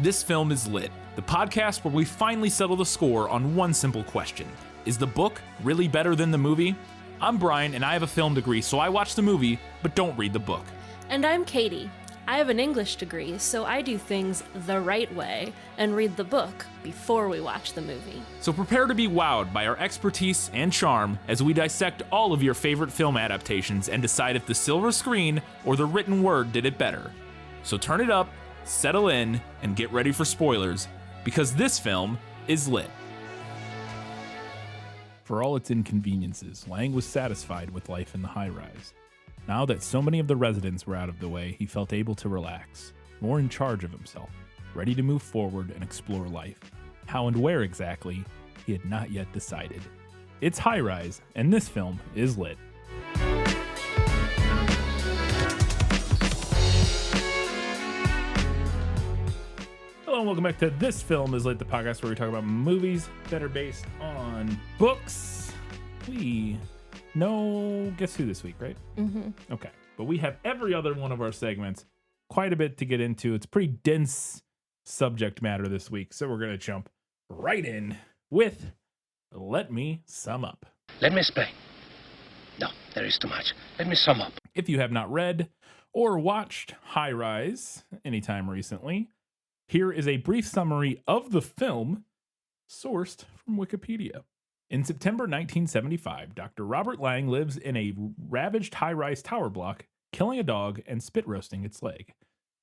This Film is Lit, the podcast where we finally settle the score on one simple question. Is the book really better than the movie? I'm Brian, and I have a film degree, so I watch the movie, but don't read the book. And I'm Katie. I have an English degree, so I do things the right way and read the book before we watch the movie. So prepare to be wowed by our expertise and charm as we dissect all of your favorite film adaptations and decide if the silver screen or the written word did it better. So turn it up, settle in, and get ready for spoilers, because this film is lit. For all its inconveniences, Laing was satisfied with life in the high-rise. Now that so many of the residents were out of the way, he felt able to relax, more in charge of himself, ready to move forward and explore life. How and where exactly, he had not yet decided. It's high-rise, and this film is lit. Hello and welcome back to This Film is Lit, the podcast where we talk about movies that are based on books. We know Guess Who this week, right? Mm-hmm. Okay, but we have every other one of our segments, quite a bit to get into. It's pretty dense subject matter this week, so we're going to jump right in with Let Me Sum Up. Let me explain. No, there is too much. Let me sum up. If you have not read or watched High Rise anytime recently, here is a brief summary of the film sourced from Wikipedia. In September 1975, Dr. Robert Laing lives in a ravaged high-rise tower block, killing a dog and spit roasting its leg.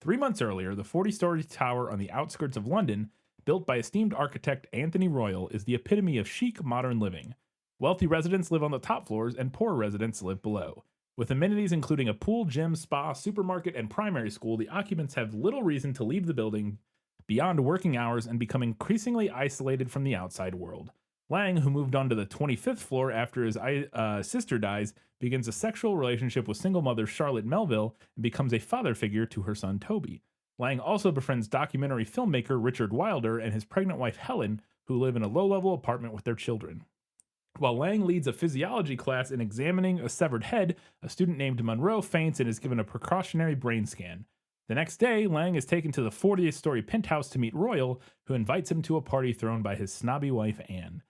3 months earlier, the 40-story tower on the outskirts of London, built by esteemed architect Anthony Royal, is the epitome of chic modern living. Wealthy residents live on the top floors and poor residents live below. With amenities including a pool, gym, spa, supermarket, and primary school, the occupants have little reason to leave the building beyond working hours and become increasingly isolated from the outside world. Laing, who moved on to the 25th floor after his sister dies, begins a sexual relationship with single mother Charlotte Melville and becomes a father figure to her son Toby. Laing also befriends documentary filmmaker Richard Wilder and his pregnant wife Helen, who live in a low-level apartment with their children. While Laing leads a physiology class in examining a severed head, a student named Monroe faints and is given a precautionary brain scan. The next day, Laing is taken to the 40th story penthouse to meet Royal, who invites him to a party thrown by his snobby wife Anne.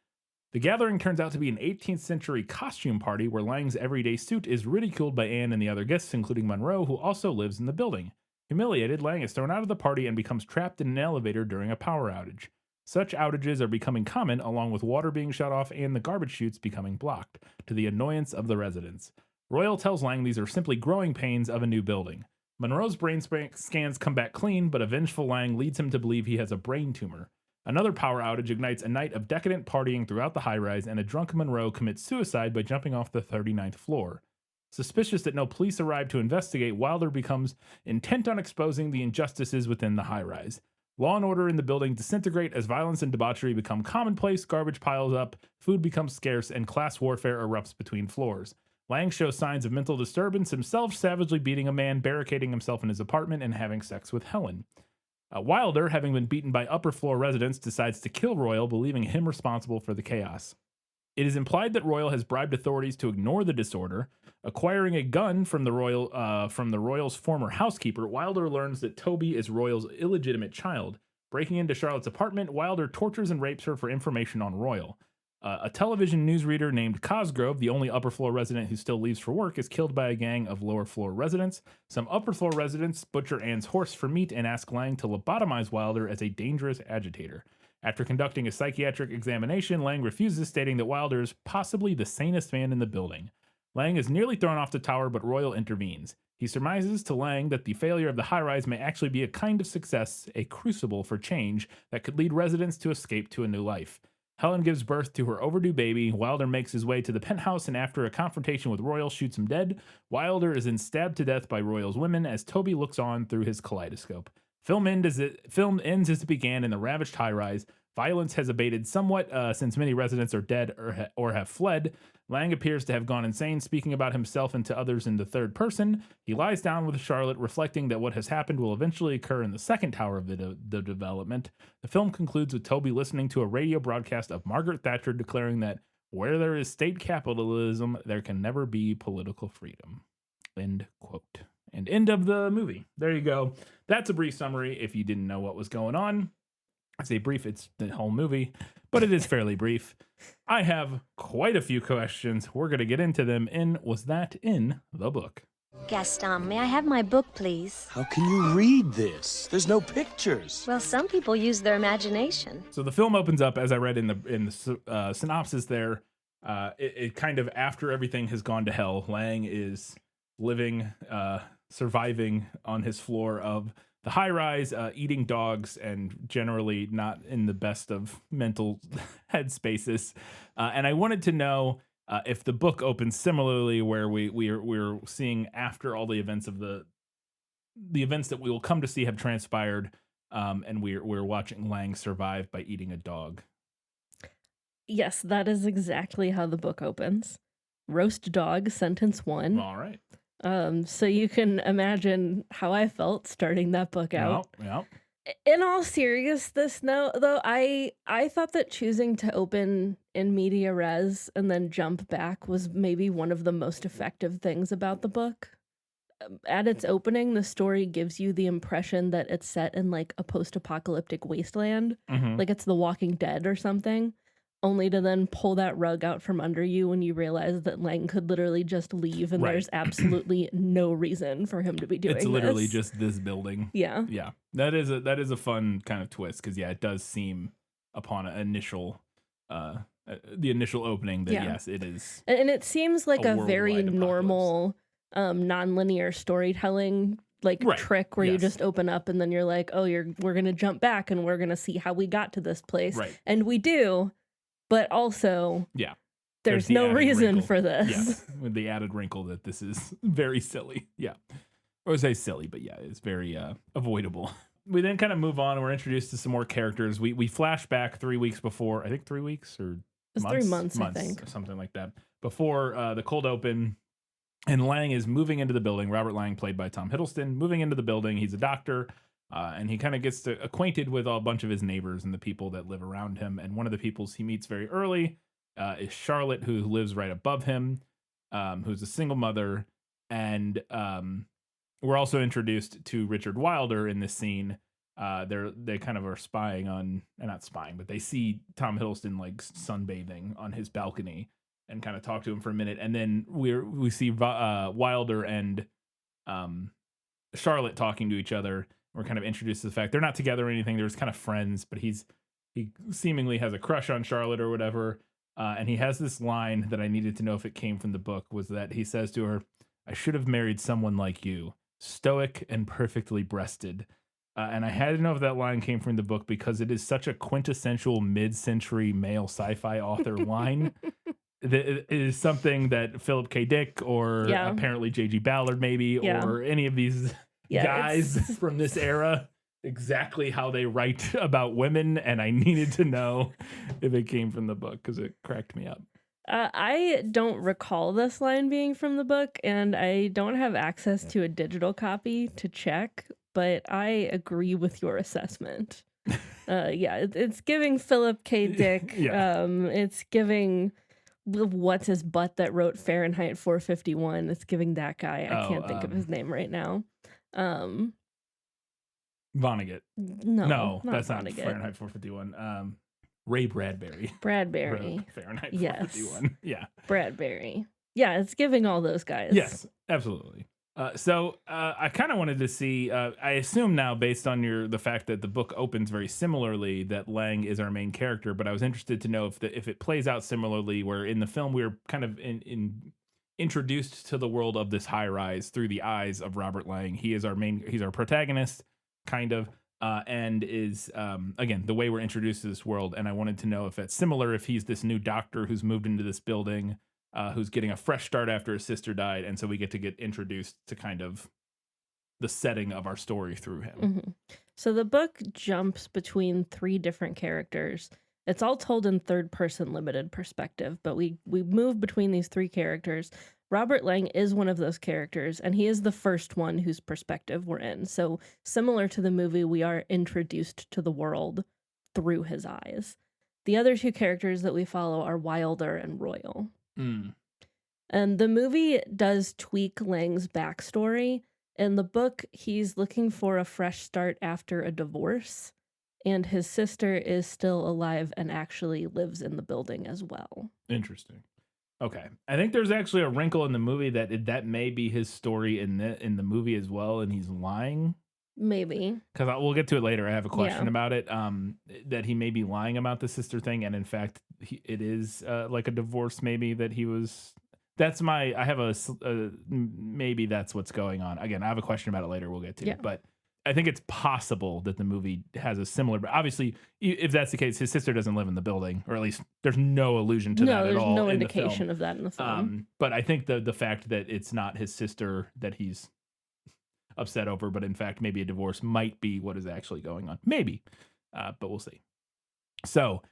The gathering turns out to be an 18th century costume party where Laing's everyday suit is ridiculed by Anne and the other guests, including Monroe, who also lives in the building. Humiliated, Laing is thrown out of the party and becomes trapped in an elevator during a power outage. Such outages are becoming common, along with water being shut off and the garbage chutes becoming blocked, to the annoyance of the residents. Royal tells Laing these are simply growing pains of a new building. Monroe's brain scans come back clean, but a vengeful Laing leads him to believe he has a brain tumor. Another power outage ignites a night of decadent partying throughout the high-rise, and a drunk Monroe commits suicide by jumping off the 39th floor. Suspicious that no police arrive to investigate, Wilder becomes intent on exposing the injustices within the high-rise. Law and order in the building disintegrate as violence and debauchery become commonplace, garbage piles up, food becomes scarce, and class warfare erupts between floors. Laing shows signs of mental disturbance, himself savagely beating a man, barricading himself in his apartment, and having sex with Helen. Wilder, having been beaten by upper floor residents, decides to kill Royal, believing him responsible for the chaos. It is implied that Royal has bribed authorities to ignore the disorder. Acquiring a gun from the Royal's former housekeeper, Wilder learns that Toby is Royal's illegitimate child. Breaking into Charlotte's apartment, Wilder tortures and rapes her for information on Royal. A television newsreader named Cosgrove, the only upper floor resident who still leaves for work, is killed by a gang of lower floor residents. Some upper floor residents butcher Anne's horse for meat and ask Laing to lobotomize Wilder as a dangerous agitator. After conducting a psychiatric examination, Laing refuses, stating that Wilder is possibly the sanest man in the building. Laing is nearly thrown off the tower, but Royal intervenes. He surmises to Laing that the failure of the high-rise may actually be a kind of success, a crucible for change that could lead residents to escape to a new life. Helen gives birth to her overdue baby. Wilder makes his way to the penthouse, and after a confrontation with Royal, shoots him dead. Wilder is then stabbed to death by Royal's women as Toby looks on through his kaleidoscope. Film ends as it began in the ravaged high-rise. Violence has abated somewhat since many residents are dead or have fled. Laing appears to have gone insane, speaking about himself and to others in the third person. He lies down with Charlotte, reflecting that what has happened will eventually occur in the second tower of the development. The film concludes with Toby listening to a radio broadcast of Margaret Thatcher declaring that where there is state capitalism, there can never be political freedom. End quote. And end of the movie. There you go. That's a brief summary if you didn't know what was going on. I say brief, it's the whole movie, but it is fairly brief. I have quite a few questions. We're going to get into them in Was That in the Book? Gaston, may I have my book, please? How can you read this? There's no pictures. Well, some people use their imagination. So the film opens up, as I read in the synopsis there, it kind of, after everything has gone to hell, Laing is living, surviving on his floor of the high rise, eating dogs, and generally not in the best of mental headspaces. And I wanted to know if the book opens similarly, where we're seeing after all the events of the events that we will come to see have transpired, and we're watching Laing survive by eating a dog. Yes, that is exactly how the book opens. Roast dog, sentence 1. All right. So you can imagine how I felt starting that book out. Yeah. In all seriousness, though, I thought that choosing to open in media res and then jump back was maybe one of the most effective things about the book. At its opening, the story gives you the impression that it's set in like a post-apocalyptic wasteland, like it's The Walking Dead or something, only to then pull that rug out from under you when you realize that Laing could literally just leave and there's absolutely no reason for him to be doing It's literally just this building. Yeah. Yeah. That is a fun kind of twist, because it does seem upon an initial the initial opening that yes, it is. And it seems like a very worldwide normal non-linear storytelling trick where you just open up and then you're like, oh, we're gonna jump back and we're gonna see how we got to this place. Right. And we do, but also there's the no added reason wrinkle. for this. Yes, with the added wrinkle that this is very silly. Yeah. I would say silly, but yeah, it's very avoidable. We then kind of move on and we're introduced to some more characters. We flash back 3 weeks before, I think 3 weeks or It was months? 3 months, I think. Or something like that. Before the cold open, and Laing is moving into the building. Robert Laing, played by Tom Hiddleston, moving into the building. He's a doctor, and he kind of gets acquainted with a bunch of his neighbors and the people that live around him. And one of the people he meets very early is Charlotte, who lives right above him, who's a single mother. And we're also introduced to Richard Wilder in this scene. They kind of are spying on, not spying, but they see Tom Hiddleston like sunbathing on his balcony and kind of talk to him for a minute. And then we see Wilder and Charlotte talking to each other. We're kind of introduced to the fact they're not together or anything. They're just kind of friends, but he seemingly has a crush on Charlotte or whatever. And he has this line that I needed to know if it came from the book, was that he says to her, "I should have married someone like you, stoic and perfectly breasted." And I had to know if that line came from the book, because it is such a quintessential mid-century male sci-fi author line. It is something that Philip K. Dick or apparently J.G. Ballard maybe or any of these guys from this era, exactly how they write about women. And I needed to know if it came from the book, because it cracked me up. I don't recall this line being from the book, and I don't have access to a digital copy to check, but I agree with your assessment. It's giving Philip K. Dick. It's giving what's his butt that wrote Fahrenheit 451. It's giving that guy. I can't think of his name right now. Vonnegut. No, that's Vonnegut. not Fahrenheit 451. Ray Bradbury. Bradbury. Fahrenheit 451. Yes. Bradbury. Yeah, it's giving all those guys. Yes, absolutely. So I kind of wanted to see, I assume now, based on the fact that the book opens very similarly, that Laing is our main character, but I was interested to know if it plays out similarly, where in the film we're kind of introduced to the world of this high rise through the eyes of Robert Laing. He's our protagonist, kind of, and is, again, the way we're introduced to this world. And I wanted to know if that's similar, if he's this new doctor who's moved into this building, who's getting a fresh start after his sister died. And so we get introduced to kind of the setting of our story through him. Mm-hmm. So the book jumps between 3 different characters. It's all told in third-person limited perspective, but we move between these 3 characters. Robert Laing is one of those characters, and he is the first one whose perspective we're in. So similar to the movie, we are introduced to the world through his eyes. The other 2 characters that we follow are Wilder and Royal. And the movie does tweak Lang's backstory In the book, he's looking for a fresh start after a divorce, and his sister is still alive and actually lives in the building as well. Interesting. Okay, I think there's actually a wrinkle in the movie that may be his story in the movie as well, and he's lying. Maybe. Because we'll get to it later. I have a question Yeah. about it. That he may be lying about the sister thing, and in fact, it is like a divorce. Maybe that he was. That's my. I have maybe that's what's going on. Again, I have a question about it later. We'll get to Yeah. it, but I think it's possible that the movie has a similar. But obviously, if that's the case, his sister doesn't live in the building, or at least there's no allusion to that No, at there's all. no in the film. indication of that in the film. But I think the fact that it's not his sister that he's upset over, but in fact, maybe a divorce might be what is actually going on. Maybe, but we'll see. So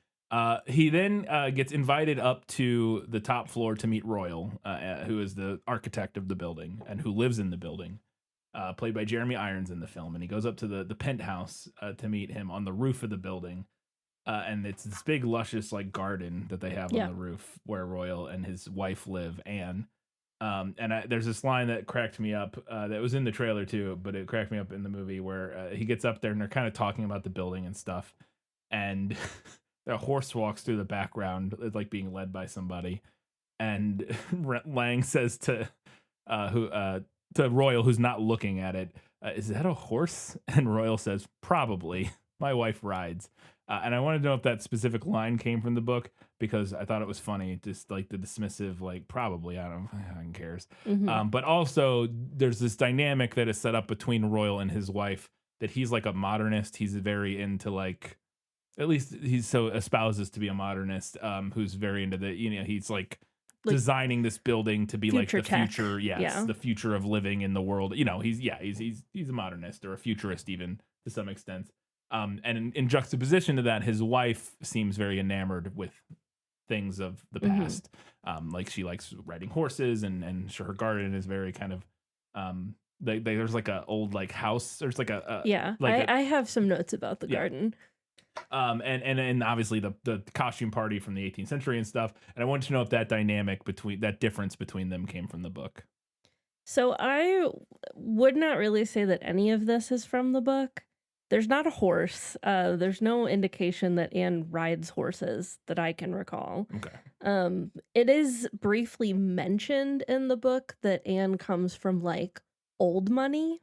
he then gets invited up to the top floor to meet Royal, who is the architect of the building and who lives in the building, played by Jeremy Irons in the film. And he goes up to the penthouse to meet him on the roof of the building. And it's this big, luscious like garden that they have on the roof where Royal and his wife live, Anne. There's this line that cracked me up that was in the trailer too, but it cracked me up in the movie where he gets up there and they're kind of talking about the building and stuff. And a horse walks through the background, like being led by somebody. And Laing says to Royal, who's not looking at it, is that a horse? And Royal says, probably. My wife rides. And I wanted to know if that specific line came from the book because I thought it was funny, just like the dismissive, like probably, I don't know, who cares. But also there's this dynamic that is set up between Royal and his wife that he's like a modernist. He's very into like, at least he's so espouses to be a modernist, who's very into he's like designing this building to be like the tech. future. Yes. The future of living in the world. He's a modernist or a futurist even to some extent. And in juxtaposition to that, his wife seems very enamored with things of the past. Like she likes riding horses and her garden is very kind of, there's like a old like house. There's like I have some notes about the garden. And obviously the costume party from the 18th century and stuff. And I wanted to know if that difference between them came from the book. So I would not really say that any of this is from the book. There's not a horse. There's no indication that Anne rides horses that I can recall. Okay. It is briefly mentioned in the book that Anne comes from like old money.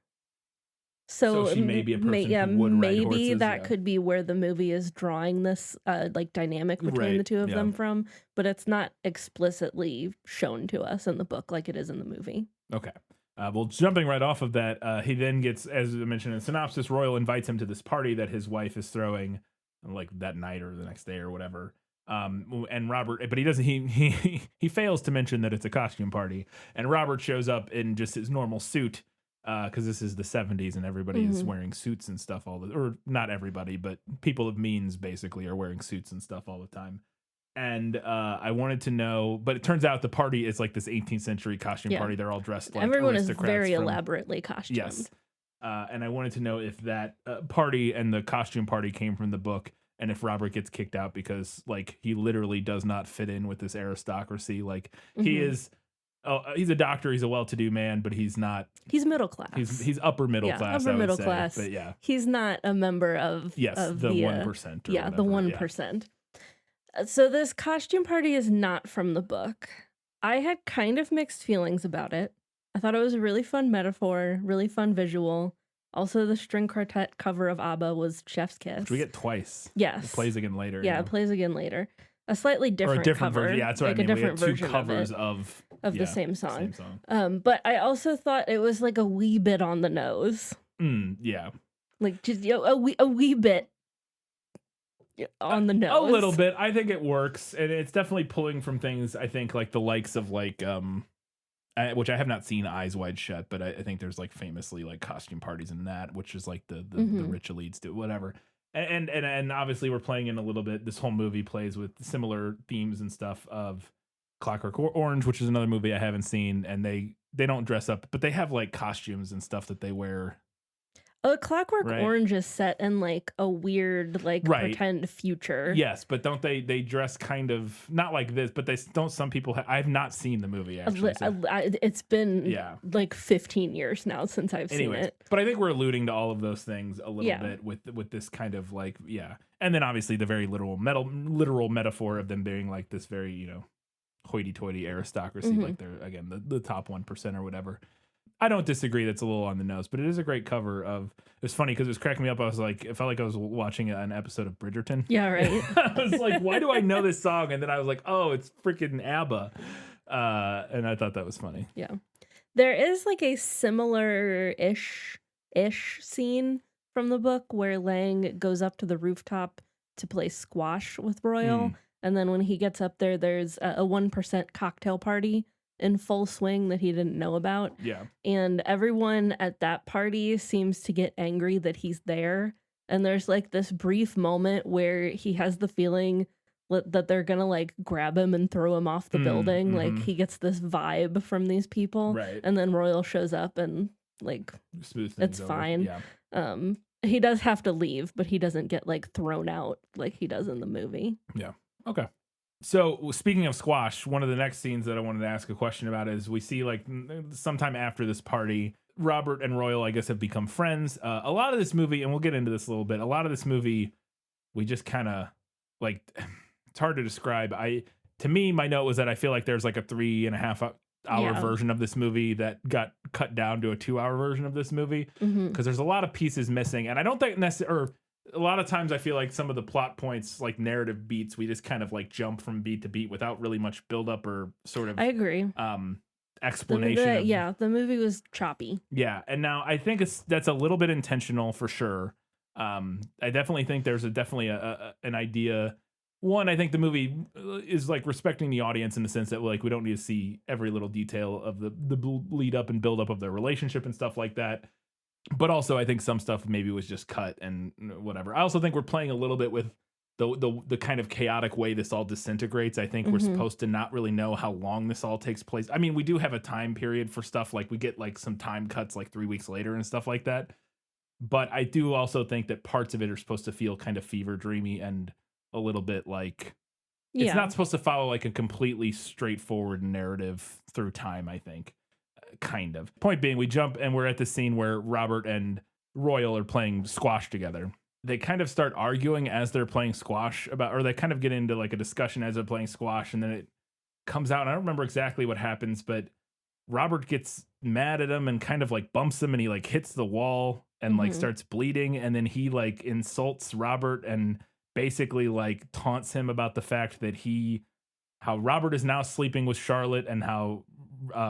So she may be a person who would ride maybe horses, that could be where the movie is drawing this like dynamic between the two of them from, but it's not explicitly shown to us in the book like it is in the movie. Okay. Well, jumping right off of that, he then gets, as I mentioned in the synopsis, Royal invites him to this party that his wife is throwing, like that night or the next day or whatever. And Robert, but he doesn't. He fails to mention that it's a costume party. And Robert shows up in just his normal suit, because this is the 70s and everybody is wearing suits and stuff or not everybody, but people of means basically are wearing suits and stuff all the time. And I wanted to know, but it turns out the party is like this 18th century costume party. They're all dressed like everyone is aristocrats very elaborately costumed. Yes. And I wanted to know if that party and the costume party came from the book, and if Robert gets kicked out because like he literally does not fit in with this aristocracy. Like he is, he's a doctor, he's a well-to-do man, but he's not. He's middle class. He's upper middle class. Upper middle say, class. but yeah, he's not a member of the 1%. Yeah, the 1%. So this costume party is not from the book. I had kind of mixed feelings about it. I thought it was a really fun metaphor, really fun visual. Also, the string quartet cover of ABBA was Chef's Kiss. Which we get twice. Yes. It plays again later. Yeah, it plays again later. A slightly different, or a different cover. version. Yeah, that's what like I mean. a different we had two version covers of of the same song. Same song. But I also thought it was like a wee bit on the nose. Yeah. Like just a wee bit on the nose. A little bit. I think it works, and it's definitely pulling from things. I think like the likes of like which I have not seen Eyes Wide Shut, but I think there's like famously like costume parties in that, which is like the rich elites do whatever. And obviously we're playing in a little bit. This whole movie plays with similar themes and stuff of Clockwork Orange, which is another movie I haven't seen, and they don't dress up, but they have like costumes and stuff that they wear. Clockwork Right. Orange is set in like a weird, like Right. pretend future. Yes, but don't they dress kind of not like this, but don't some people I've not seen the movie actually. So. It's been Yeah. like 15 years now since I've seen Anyways, it. but I think we're alluding to all of those things a little Yeah. bit with this kind of like, yeah. And then obviously the very literal metaphor of them being like this very, you know, hoity-toity aristocracy, Mhm. like they're again the top 1% or whatever. I don't disagree. That's a little on the nose, but it is a great cover of. It's funny because it was cracking me up. I was like, it felt like I was watching an episode of Bridgerton. Yeah, right. I was like, why do I know this song? And then I was like, oh, it's freaking ABBA. And I thought that was funny. Yeah. There is like a similar-ish scene from the book where Laing goes up to the rooftop to play squash with Royal. And then when he gets up there, there's a 1% cocktail party in full swing that he didn't know about. Yeah. And everyone at that party seems to get angry that he's there. And there's like this brief moment where he has the feeling that they're gonna like grab him and throw him off the building. Like he gets this vibe from these people. Right. And then Royal shows up and like Smooth things it's over. fine. Yeah. He does have to leave, but he doesn't get like thrown out like he does in the movie. Yeah. Okay. So speaking of squash, one of the next scenes that I wanted to ask a question about is we see like sometime after this party, Robert and Royal, I guess, have become friends. A lot of this movie, and we'll get into this a little bit. A lot of this movie, we just kind of like. It's hard to describe. To me, my note was that I feel like there's like a 3.5 hour version of this movie that got cut down to a 2-hour version of this movie because there's a lot of pieces missing, and I don't think necessarily. A lot of times I feel like some of the plot points, like narrative beats, we just kind of like jump from beat to beat without really much build up or sort of I agree. Explanation. The movie was choppy. Yeah, and now I think that's a little bit intentional for sure. I definitely think there's definitely an idea. One, I think the movie is like respecting the audience in the sense that like we don't need to see every little detail of the lead up and build up of their relationship and stuff like that. But also, I think some stuff maybe was just cut and whatever. I also think we're playing a little bit with the kind of chaotic way this all disintegrates. I think we're supposed to not really know how long this all takes place. I mean, we do have a time period for stuff. Like we get like some time cuts like 3 weeks later and stuff like that. But I do also think that parts of it are supposed to feel kind of fever dreamy and a little bit like it's not supposed to follow like a completely straightforward narrative through time, I think. Kind of. Point being, we jump and we're at the scene where Robert and Royal are playing squash together. They kind of start arguing as they're playing squash or they kind of get into like a discussion as they're playing squash, and then it comes out. And I don't remember exactly what happens, but Robert gets mad at him and kind of like bumps him, and he like hits the wall and like starts bleeding, and then he like insults Robert and basically like taunts him about the fact that how Robert is now sleeping with Charlotte and how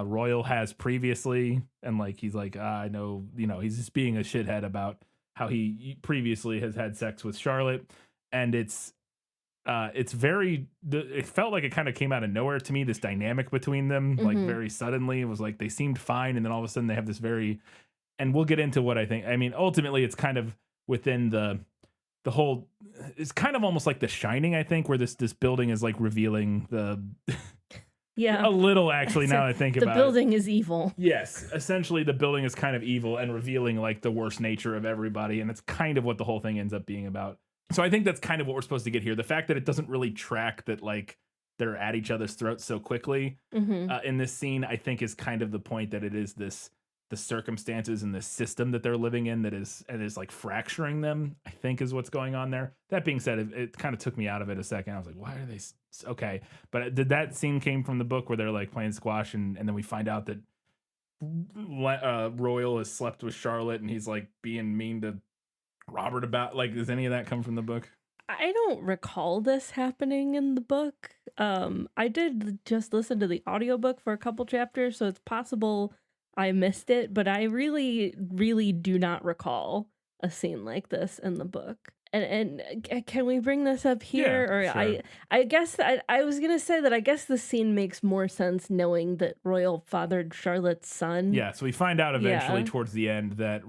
Royal has previously, and like he's like I know, you know, he's just being a shithead about how he previously has had sex with Charlotte, and it's very it felt like it kind of came out of nowhere to me, this dynamic between them like very suddenly. It was like they seemed fine, and then all of a sudden they have this and we'll get into what I think. I mean, ultimately it's kind of within the whole, it's kind of almost like The Shining, I think, where this building is like revealing a little, actually, now I think about it. The building is evil. Yes, essentially the building is kind of evil and revealing like the worst nature of everybody, and it's kind of what the whole thing ends up being about. So I think that's kind of what we're supposed to get here. The fact that it doesn't really track that like they're at each other's throats so quickly in this scene, I think is kind of the point, that it is the circumstances and the system that they're living in that is like fracturing them, I think, is what's going on there. That being said, it kind of took me out of it a second. I was like, why are they okay? But did that scene came from the book where they're like playing squash, and then we find out that Royal has slept with Charlotte and he's like being mean to Robert about, like, does any of that come from the book? I don't recall this happening in the book. I did just listen to the audiobook for a couple chapters, so it's possible I missed it, but I really, really do not recall a scene like this in the book. And can we bring this up here? Yeah, or sure. I guess I was gonna say that I guess the scene makes more sense knowing that Royal fathered Charlotte's son. Yeah, so we find out eventually towards the end that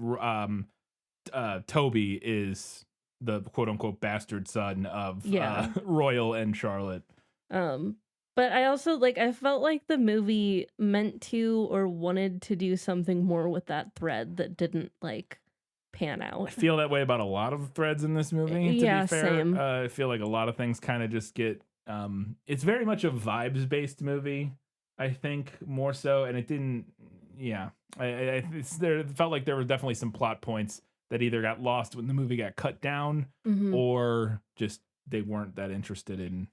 Toby is the quote unquote bastard son of Royal and Charlotte. But I also I felt like the movie meant to or wanted to do something more with that thread that didn't pan out. I feel that way about a lot of threads in this movie, to Yeah, be fair. same. I feel like a lot of things kind of just get it's very much a vibes-based movie, I think, more so, and it didn't it felt like there were definitely some plot points that either got lost when the movie got cut down Mhm. or just they weren't that interested in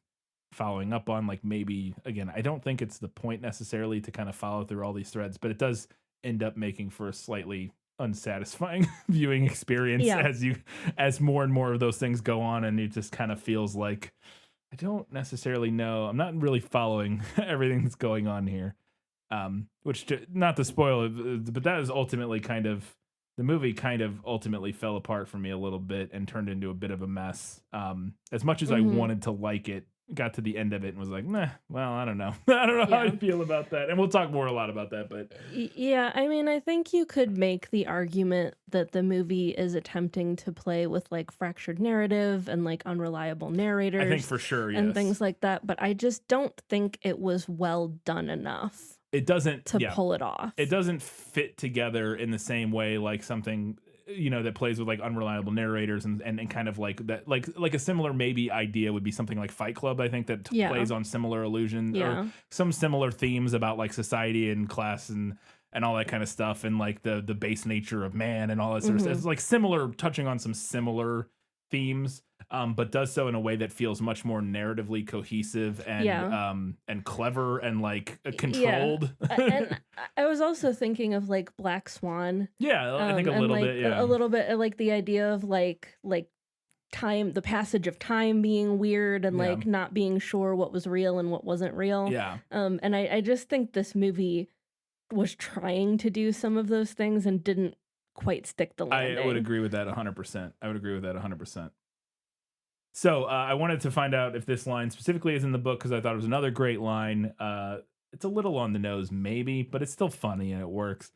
following up on. Like, maybe, again, I don't think it's the point necessarily to kind of follow through all these threads, but it does end up making for a slightly unsatisfying viewing experience Yeah. as more and more of those things go on, and it just kind of feels like I don't necessarily know. I'm not really following everything that's going on here. Not to spoil it, but that is ultimately kind of the movie kind of ultimately fell apart for me a little bit and turned into a bit of a mess. As much as I Mhm. wanted to like it, got to the end of it and was like, nah, well, I don't know. I don't know how I Yeah. feel about that. And we'll talk more a lot about that, but Yeah, I mean, I think you could make the argument that the movie is attempting to play with like fractured narrative and like unreliable I think narrators for sure, and yes. things like that, but I just don't think it was well done enough It doesn't, to yeah. pull it off. It doesn't fit together in the same way like something that plays with like unreliable narrators and kind of like that like a similar maybe idea would be something like Fight Club. I think that Yeah. plays on similar illusions Yeah. or some similar themes about like society and class and all that kind of stuff, and like the base nature of man and all that sort of stuff. Mhm. It's like similar, touching on some similar themes, but does so in a way that feels much more narratively cohesive Yeah. and clever and like Yeah. controlled. And I was also thinking of like Black Swan. Yeah, I think a And little like bit, yeah. a little bit like the idea of like time, the passage of time being weird and Yeah. like not being sure what was real and what wasn't real. Yeah. And I just think this movie was trying to do some of those things and didn't quite stick the landing. I would agree with that 100%. I would agree with that 100%. So I wanted to find out if this line specifically is in the book because I thought it was another great line. It's a little on the nose, maybe, but it's still funny and it works.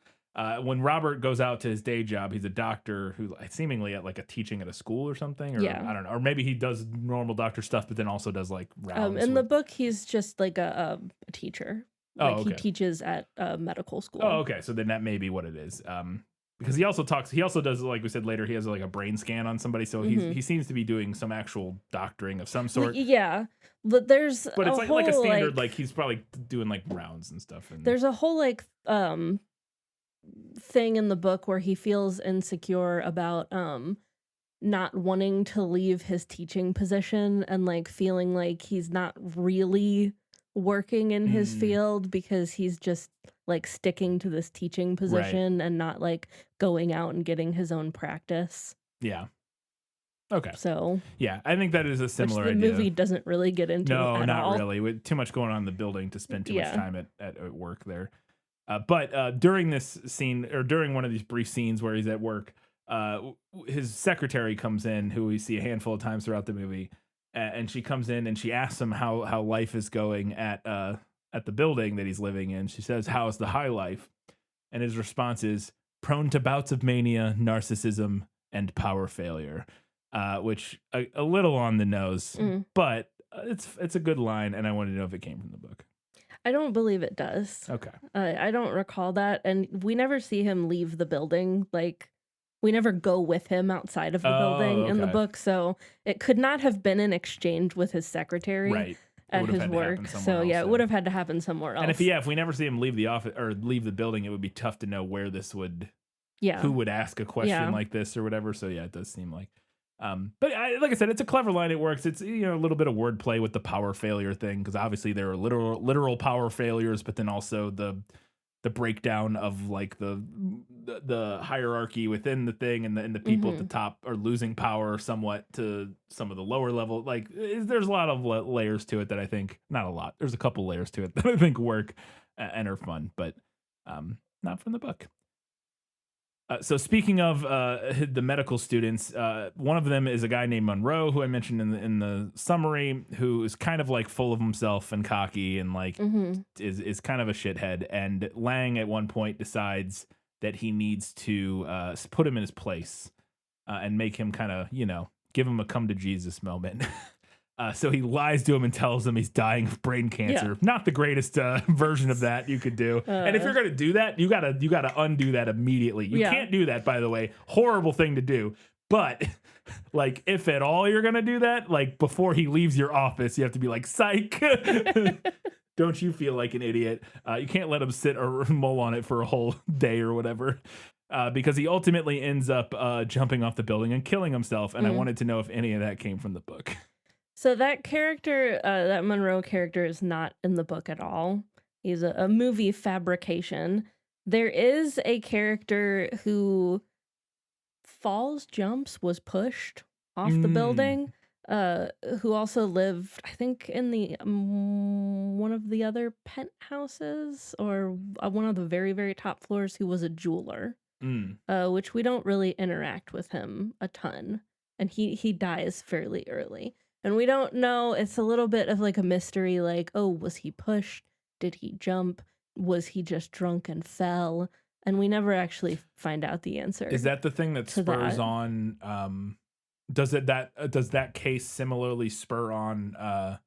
When Robert goes out to his day job, he's a doctor who seemingly at like a teaching at a school or something, or Yeah. I don't know, or maybe he does normal doctor stuff, but then also does like rounds. In the with- book, he's just like a teacher. Oh, Like he okay. teaches at a medical school. Oh, okay. So then that may be what it is. Because he also does, like we said later, he has like a brain scan on somebody, so he seems to be doing some actual doctoring of some sort. Yeah, but there's But it's a like a whole, standard, like he's probably doing like rounds and stuff. And there's a whole like thing in the book where he feels insecure about not wanting to leave his teaching position and like feeling like he's not really working in his field because he's just like sticking to this teaching position and not like going out and getting his own practice. yeah. Okay. So Yeah, I think that is a which similar the idea. movie doesn't really get into No, at not all. really. With too much going on in the building to spend too much Yeah. time at work there. But during this scene, or during one of these brief scenes where he's at work, his secretary comes in, who we see a handful of times throughout the movie, and she comes in and she asks him how life is going at the building that he's living in. She says, "How's the high life?" And his response is, "Prone to bouts of mania, narcissism, and power failure," which a little on the nose, but it's a good line, and I wanted to know if it came from the book. I don't believe it does. Okay. I don't recall that, and we never see him leave the building. Like, we never go with him outside of the building in the okay. book, so it could not have been an exchange with his secretary Right. It at would have his had to happen work. somewhere So yeah, else, it would have had to happen somewhere else. And if we never see him leave the office or leave the building, it would be tough to know where this would, yeah, who would ask a question Yeah. like this or whatever. So yeah, it does seem like. But like I said, it's a clever line. It works. It's a little bit of wordplay with the power failure thing, because obviously there are literal power failures, but then also the breakdown of like the hierarchy within the thing, and the people at the top are losing power somewhat to some of the lower level. Like there's a lot of layers to it that I think, not a lot. There's a couple layers to it that I think work and are fun, but not from the book. So speaking of the medical students, one of them is a guy named Monroe, who I mentioned in the summary, who is kind of like full of himself and cocky and like is kind of a shithead. And Laing at one point decides that he needs to put him in his place and make him kind of, give him a come to Jesus moment. So he lies to him and tells him he's dying of brain cancer. Not the greatest version of that you could do. And if you're gonna do that, you gotta undo that immediately. You can't do that, by the way. Horrible thing to do. But like, if at all you're gonna do that, like before he leaves your office, you have to be like, psych. Don't you feel like an idiot? You can't let him sit or mull on it for a whole day or whatever. Because he ultimately ends up jumping off the building and killing himself. And I wanted to know if any of that came from the book. So that character, that Monroe character, is not in the book at all. He's a movie fabrication. There is a character who was pushed off the building, who also lived, I think, in the one of the other penthouses or one of the very, very top floors, who was a jeweler, which we don't really interact with him a ton. And he dies fairly early. And we don't know, it's a little bit of like a mystery, like, oh, was he pushed? Did he jump? Was he just drunk and fell? And we never actually find out the answer. Is that the thing that spurs on, does that case similarly spur on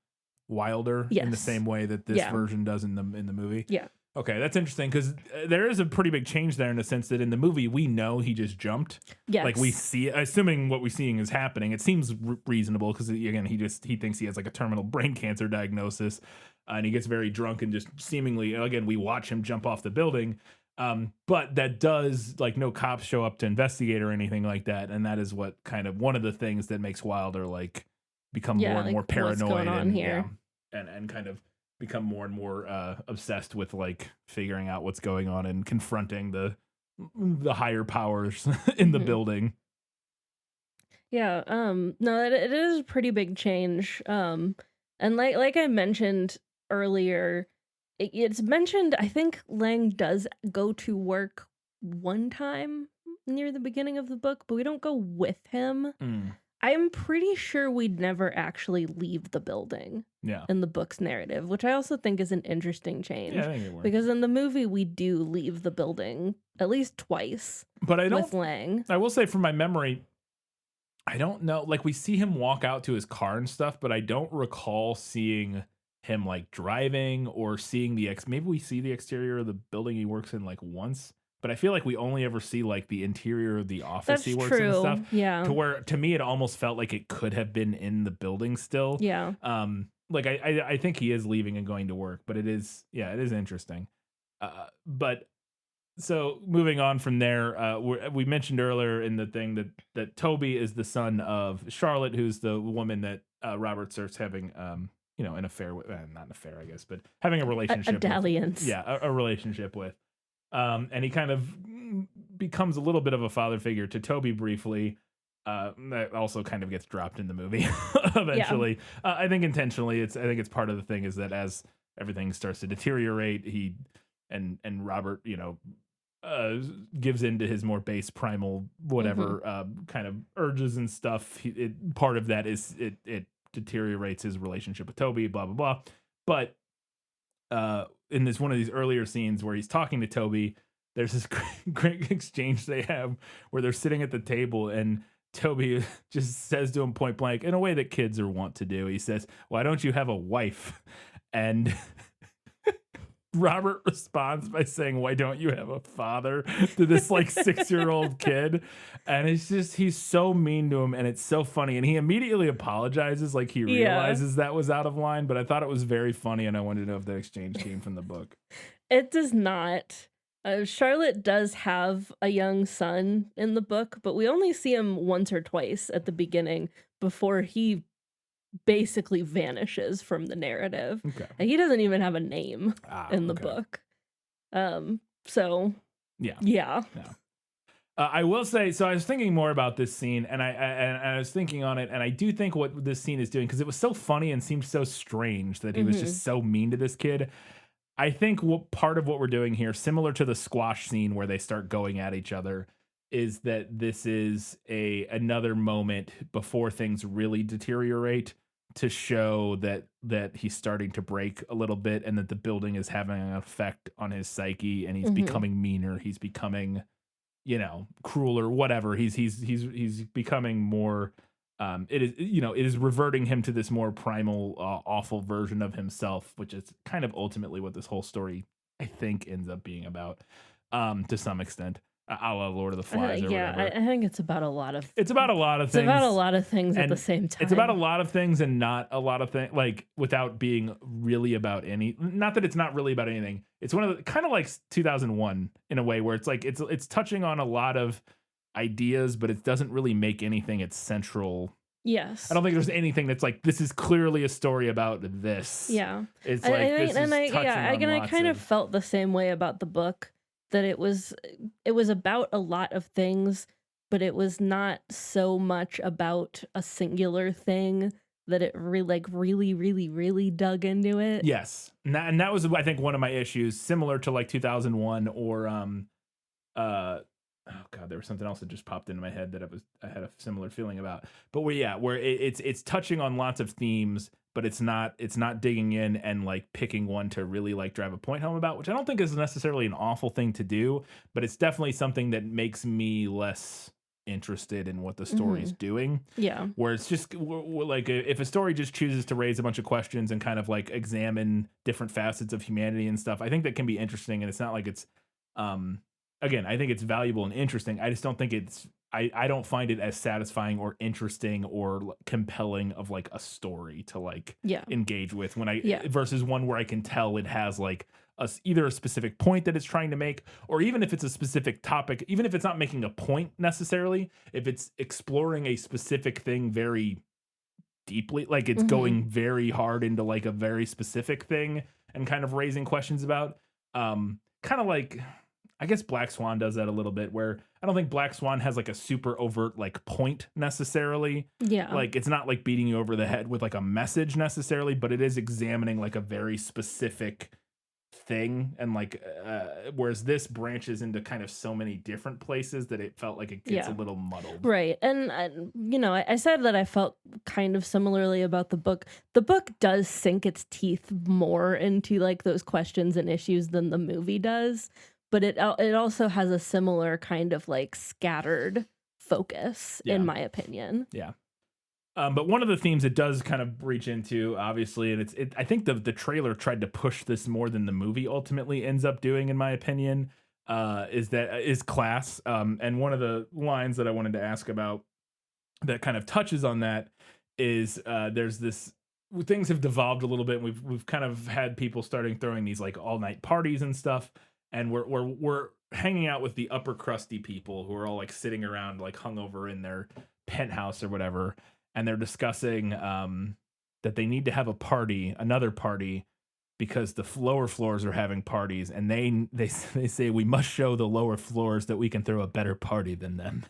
Wilder in the same way that this version does in the movie? Yeah. Okay, that's interesting because there is a pretty big change there in the sense that in the movie we know he just jumped. Yes. Like we see, assuming what we're seeing is happening, it seems reasonable because again he thinks he has like a terminal brain cancer diagnosis, and he gets very drunk and just seemingly again we watch him jump off the building. But that does, like, no cops show up to investigate or anything like that, and that is what kind of one of the things that makes Wilder like become more and more paranoid what's going on here? And kind of become more and more obsessed with like figuring out what's going on and confronting the higher powers in the building. Yeah, no, it is a pretty big change. And like I mentioned earlier, it's mentioned, I think Laing does go to work one time near the beginning of the book, but we don't go with him. I'm pretty sure we'd never actually leave the building in the book's narrative, which I also think is an interesting change. Yeah, I think it works. Because in the movie, we do leave the building at least twice but I don't, with Laing. I will say from my memory, I don't know, like we see him walk out to his car and stuff, but I don't recall seeing him like driving or seeing maybe we see the exterior of the building he works in like once. But I feel like we only ever see like the interior of the office he works in and stuff. Yeah. To where to me it almost felt like it could have been in the building still. Yeah. Like I think he is leaving and going to work, but it is interesting. But so moving on from there, we mentioned earlier in the thing that Toby is the son of Charlotte, who's the woman that Robert starts having an affair with, not an affair, I guess, but having a relationship. A dalliance. A relationship with. And he kind of becomes a little bit of a father figure to Toby briefly. That also kind of gets dropped in the movie eventually. Yeah. I think intentionally. I think it's part of the thing is that as everything starts to deteriorate, he and Robert, gives in to his more base primal whatever kind of urges and stuff. Part of that is it deteriorates his relationship with Toby. Blah blah blah. But in this one of these earlier scenes where he's talking to Toby, there's this great exchange they have where they're sitting at the table and Toby just says to him point blank, in a way that kids are wont to do, he says, "Why don't you have a wife?" And Robert responds by saying, "Why don't you have a father?" to this like 6-year-old kid. And it's just, he's so mean to him and it's so funny. And he immediately apologizes like he realizes that was out of line. But I thought it was very funny and I wanted to know if that exchange came from the book. It does not. Charlotte does have a young son in the book, but we only see him once or twice at the beginning before he basically vanishes from the narrative. Okay. And he doesn't even have a name in the book. So yeah. I will say, so I was thinking more about this scene, and I was thinking on it, and I do think what this scene is doing, because it was so funny and seemed so strange that he was just so mean to this kid. I think part of what we're doing here, similar to the squash scene where they start going at each other, is that this is another moment before things really deteriorate to show that he's starting to break a little bit and that the building is having an effect on his psyche and he's becoming meaner. He's becoming, crueler, whatever. He's becoming more it is, you know, it is reverting him to this more primal, awful version of himself, which is kind of ultimately what this whole story, I think, ends up being about, to some extent, a la Lord of the Flies or Yeah, whatever. I think it's about a lot of It's about a lot of it's things. about a lot of things at and the same time. It's about a lot of things and not a lot of things, like without being really about any. Not that it's not really about anything. It's one of the kind of like 2001 in a way where it's like it's touching on a lot of ideas, but it doesn't really make anything its central. Yes. I don't think there's anything that's like this is clearly a story about this. Yeah. It's like this is touching I on I lots kind of of. felt the same way about the book, that it was about a lot of things, but it was not so much about a singular thing that it really dug into it. Yes, and that was I think one of my issues, similar to like 2001 or uh oh god, there was something else that just popped into my head that I had a similar feeling about. But where it's touching on lots of themes, but it's not digging in and like picking one to really like drive a point home about, which I don't think is necessarily an awful thing to do, but it's definitely something that makes me less interested in what the story's doing. Yeah. Where it's just like if a story just chooses to raise a bunch of questions and kind of like examine different facets of humanity and stuff, I think that can be interesting. And it's not like it's again, I think it's valuable and interesting. I just don't think I don't find it as satisfying or interesting or compelling of like a story to like Yeah. engage with Yeah. versus one where I can tell it has like either a specific point that it's trying to make, or even if it's a specific topic, even if it's not making a point necessarily, if it's exploring a specific thing very deeply, like it's going very hard into like a very specific thing and kind of raising questions about, kind of like, I guess Black Swan does that a little bit, where I don't think Black Swan has like a super overt like point necessarily. Yeah. Like it's not like beating you over the head with like a message necessarily, but it is examining like a very specific thing. And like whereas this branches into kind of so many different places that it felt like it gets a little muddled. Right. And, I said that I felt kind of similarly about the book. The book does sink its teeth more into like those questions and issues than the movie does, but it also has a similar kind of like scattered focus, in my opinion. Yeah. But one of the themes it does kind of reach into, obviously, and I think the trailer tried to push this more than the movie ultimately ends up doing, in my opinion, is class. And one of the lines that I wanted to ask about that kind of touches on that is there's this things have devolved a little bit. We've kind of had people starting throwing these like all night parties and stuff, and we're hanging out with the upper crusty people who are all like sitting around like hungover in their penthouse or whatever. And they're discussing that they need to have another party, because the lower floors are having parties, and they say we must show the lower floors that we can throw a better party than them,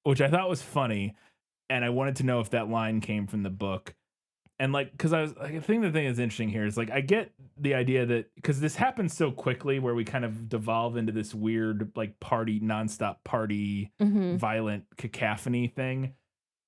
which I thought was funny, and I wanted to know if that line came from the book. And like, because I was like, I think the thing that's interesting here is like I get the idea that because this happens so quickly, where we kind of devolve into this weird like nonstop party, violent cacophony thing.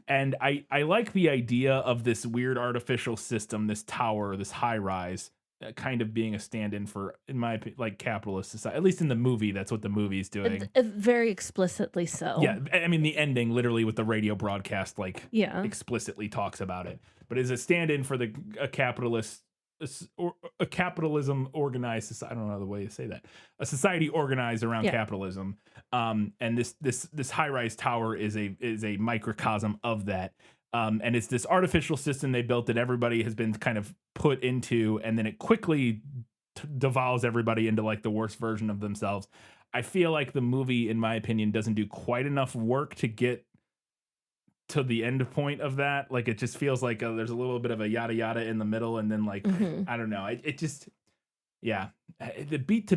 And I like the idea of this weird artificial system, this tower, this high rise, kind of being a stand-in for, in my opinion, like capitalist society. At least in the movie, that's what the movie's doing. Very explicitly so. Yeah, I mean the ending, literally with the radio broadcast, like explicitly talks about it. But as a stand-in for a capitalist or a capitalism organized society, I don't know the way to say that. A society organized around capitalism. And this high-rise tower is a microcosm of that. And it's this artificial system they built that everybody has been kind of put into, and then it quickly devolves everybody into like the worst version of themselves. I feel like the movie, in my opinion, doesn't do quite enough work to get to the end point of that. Like it just feels like there's a little bit of a yada yada in the middle, and then like I don't know, it just the beat to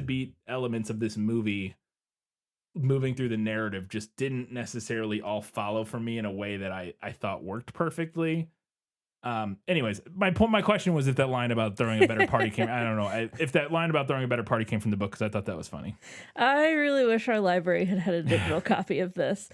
beat elements of this movie moving through the narrative just didn't necessarily all follow for me in a way that I thought worked perfectly. Anyways, my question was if that line about throwing a better party came, I don't know if that line about throwing a better party came from the book, because I thought that was funny. I really wish our library had a digital copy of this.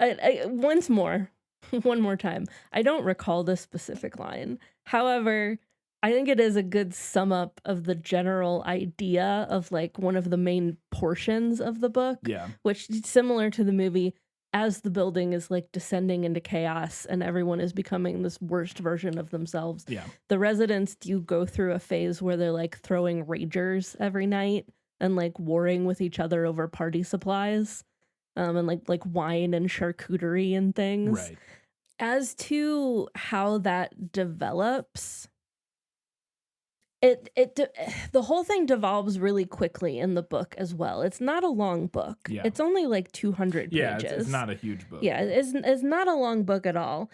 One more time. I don't recall this specific line. However, I think it is a good sum up of the general idea of like one of the main portions of the book. Yeah. Which, similar to the movie, as the building is like descending into chaos and everyone is becoming this worst version of themselves, Yeah. the residents do go through a phase where they're like throwing ragers every night and like warring with each other over party supplies, and like wine and charcuterie and things. Right. As to how that develops, the whole thing devolves really quickly in the book as well. It's not a long book. Yeah. It's only like 200 Yeah, pages. it's not a huge book. Yeah, it's not a long book at all.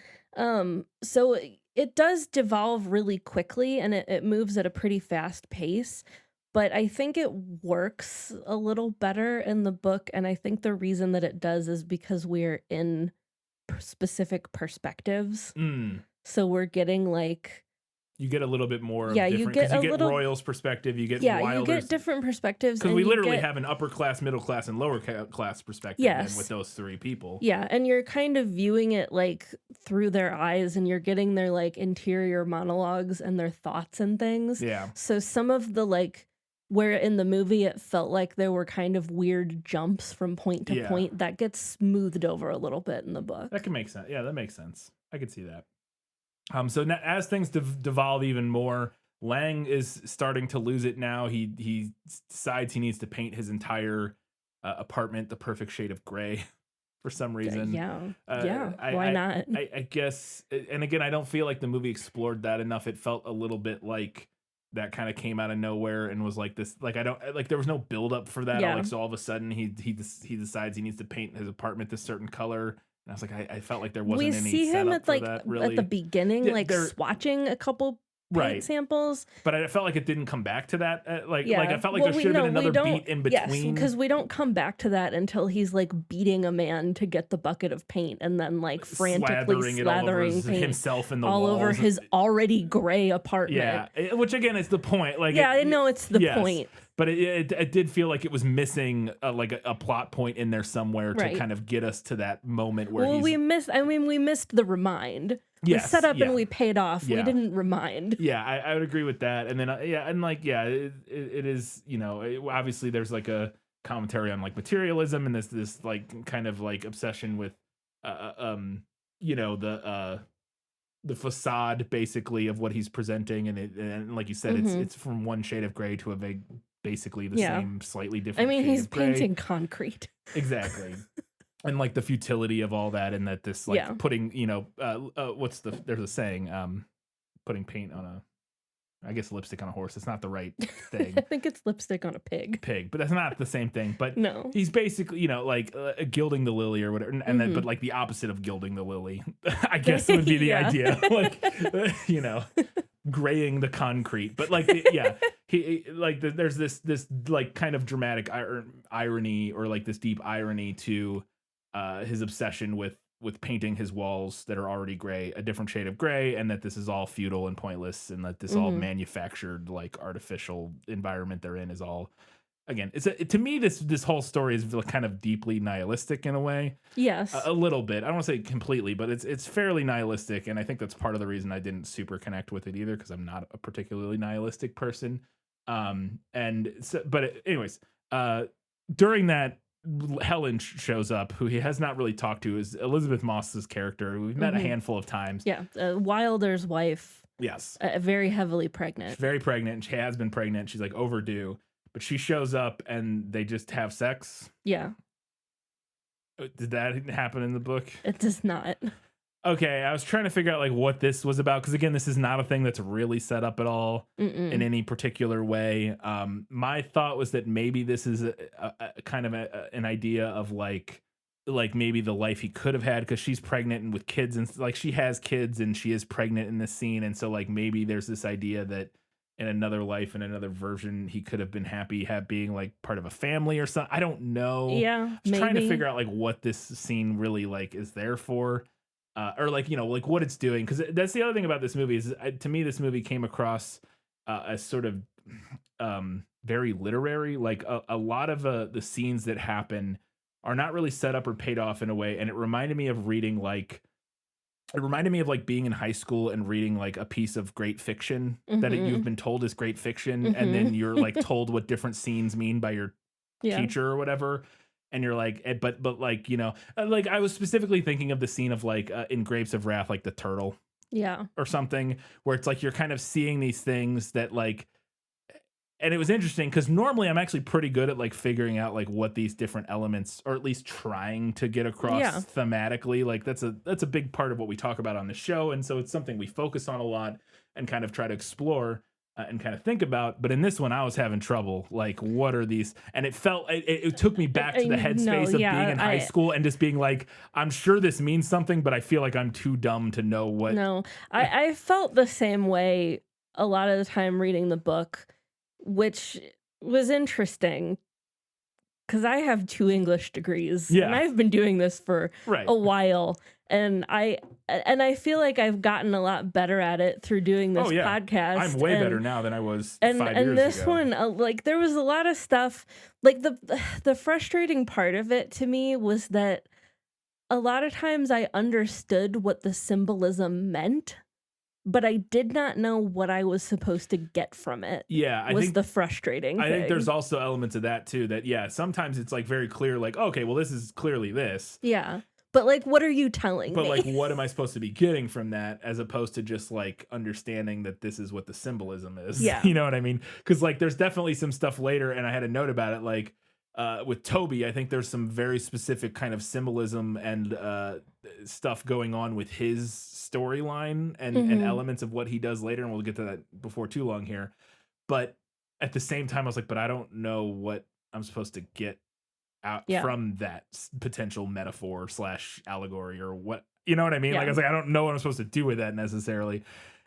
So it does devolve really quickly and it moves at a pretty fast pace. But I think it works a little better in the book, and I think the reason that it does is because we're in specific perspectives. Mm. So we're getting like You get a little bit more. Yeah, of you different, get 'cause you a get little- Royal's perspective. You get you Wilder's. get different perspectives. Because and we you literally get- have an upper class, middle class, and lower class perspective. Yes. And with those three people. Yeah, and you're kind of viewing it like through their eyes, and you're getting their like interior monologues and their thoughts and things. Yeah. So some of the like where in the movie it felt like there were kind of weird jumps from point to Yeah. point, that gets smoothed over a little bit in the book. That can make sense. Yeah, that makes sense. I could see that. So now, as things devolve even more, Laing is starting to lose it now. He decides he needs to paint his entire apartment the perfect shade of gray for some reason. Yeah. Why not? I guess, and again, I don't feel like the movie explored that enough. It felt a little bit like that kind of came out of nowhere and was like this. Like I don't like there was no build up for that. Yeah. Like so all of a sudden he decides he needs to paint his apartment this certain color. And I was like, I felt like there wasn't We any see him setup at for like that, really. at the beginning, Yeah, like they're- swatching a couple paint Right. samples. But I felt like it didn't come back to that. Like Yeah. I felt like Well, there should have been another don't- beat in Yes, between. because we don't come back to that until he's like beating a man to get the bucket of paint and then like frantically Slathering it all over slathering paint himself and the all walls. over his already gray apartment. Yeah, which again is the point. Like, Yeah, I know it's the yes, point. but it did feel like it was missing like a plot point in there somewhere Right. to kind of get us to that moment where Well, he's. we missed the remind. Yes, we set up yeah. and we paid off. Yeah. We didn't remind. Yeah, I would agree with that. And then it is, obviously there's like a commentary on like materialism and this like kind of like obsession with the facade basically of what he's presenting, and like you said, it's from one shade of gray to basically the Yeah. same slightly I different mean, shade he's of gray. painting concrete. Exactly. And like the futility of all that, and that this like Yeah. putting, there's a saying, putting paint on I guess lipstick on a horse. It's not the right thing. I think it's lipstick on a pig. Pig, but that's not the same thing. But No. he's basically, gilding the lily or whatever, and then but like the opposite of gilding the lily, I guess would be the Yeah. idea. Like, graying the concrete. But like, there's this like kind of dramatic irony or like this deep irony to his obsession with painting his walls that are already gray a different shade of gray, and that this is all futile and pointless, and that this all manufactured like artificial environment they're in is all, again, to me this whole story is kind of deeply nihilistic in a way. Yes. A little bit. I don't want to say completely, but it's fairly nihilistic, and I think that's part of the reason I didn't super connect with it either, because I'm not a particularly nihilistic person. Anyways, during that, Helen shows up, who he has not really talked to, is Elizabeth Moss's character, who we've met a handful of times. Yeah. Wilder's wife. Yes. Very heavily pregnant. She's very pregnant, and she has been pregnant. She's like overdue, but she shows up and they just have sex. Yeah. Did that happen in the book? It does not. Okay, I was trying to figure out like what this was about, because again, this is not a thing that's really set up at all in any particular way. My thought was that maybe this is a kind of an idea of like maybe the life he could have had, because she's pregnant and with kids, and like she has kids and she is pregnant in this scene, and so like maybe there's this idea that in another life, in another version, he could have been happy being like part of a family or something. I don't know. Yeah, I was trying to maybe. figure out like what this scene really like is there for. Or like like what it's doing, because that's the other thing about this movie is to me this movie came across as sort of very literary. Like a lot of the scenes that happen are not really set up or paid off in a way, and it reminded me of being in high school and reading like a piece of great fiction that you've been told is great fiction, and then you're like told what different scenes mean by your Yeah. teacher or whatever. and you're like, but like, like I was specifically thinking of the scene of like in Grapes of Wrath, like the turtle Yeah. or something, where it's like you're kind of seeing these things that like, and it was interesting because normally I'm actually pretty good at like figuring out like what these different elements, or at least trying to get across Yeah. thematically. Like that's a big part of what we talk about on the show, and so it's something we focus on a lot and kind of try to explore and kind of think about. But in this one, I was having trouble. Like, what are these? And it took me back to the headspace of being in high school and just being like, I'm sure this means something, but I feel like I'm too dumb to know what. No, I felt the same way a lot of the time reading the book, which was interesting because I have 2 English degrees and I've been doing this for a while. And I feel like I've gotten a lot better at it through doing this podcast. I'm way better now than I was 5 years ago. And this one, like there was a lot of stuff, like the frustrating part of it to me was that a lot of times I understood what the symbolism meant, but I did not know what I was supposed to get from it. Yeah, I think the frustrating thing. I think there's also elements of that too, that sometimes it's like very clear, like, okay, well, this is clearly this. Yeah. But like, what are you telling me? But like, what am I supposed to be getting from that, as opposed to just like understanding that this is what the symbolism is? Yeah. You know what I mean? Because like, there's definitely some stuff later, and I had a note about it, like with Toby, I think there's some very specific kind of symbolism and stuff going on with his storyline and elements of what he does later, and we'll get to that before too long here. But at the same time, I was like, but I don't know what I'm supposed to get out from that potential metaphor / allegory, or what, you know what I mean? Like I was like, I don't know what I'm supposed to do with that necessarily,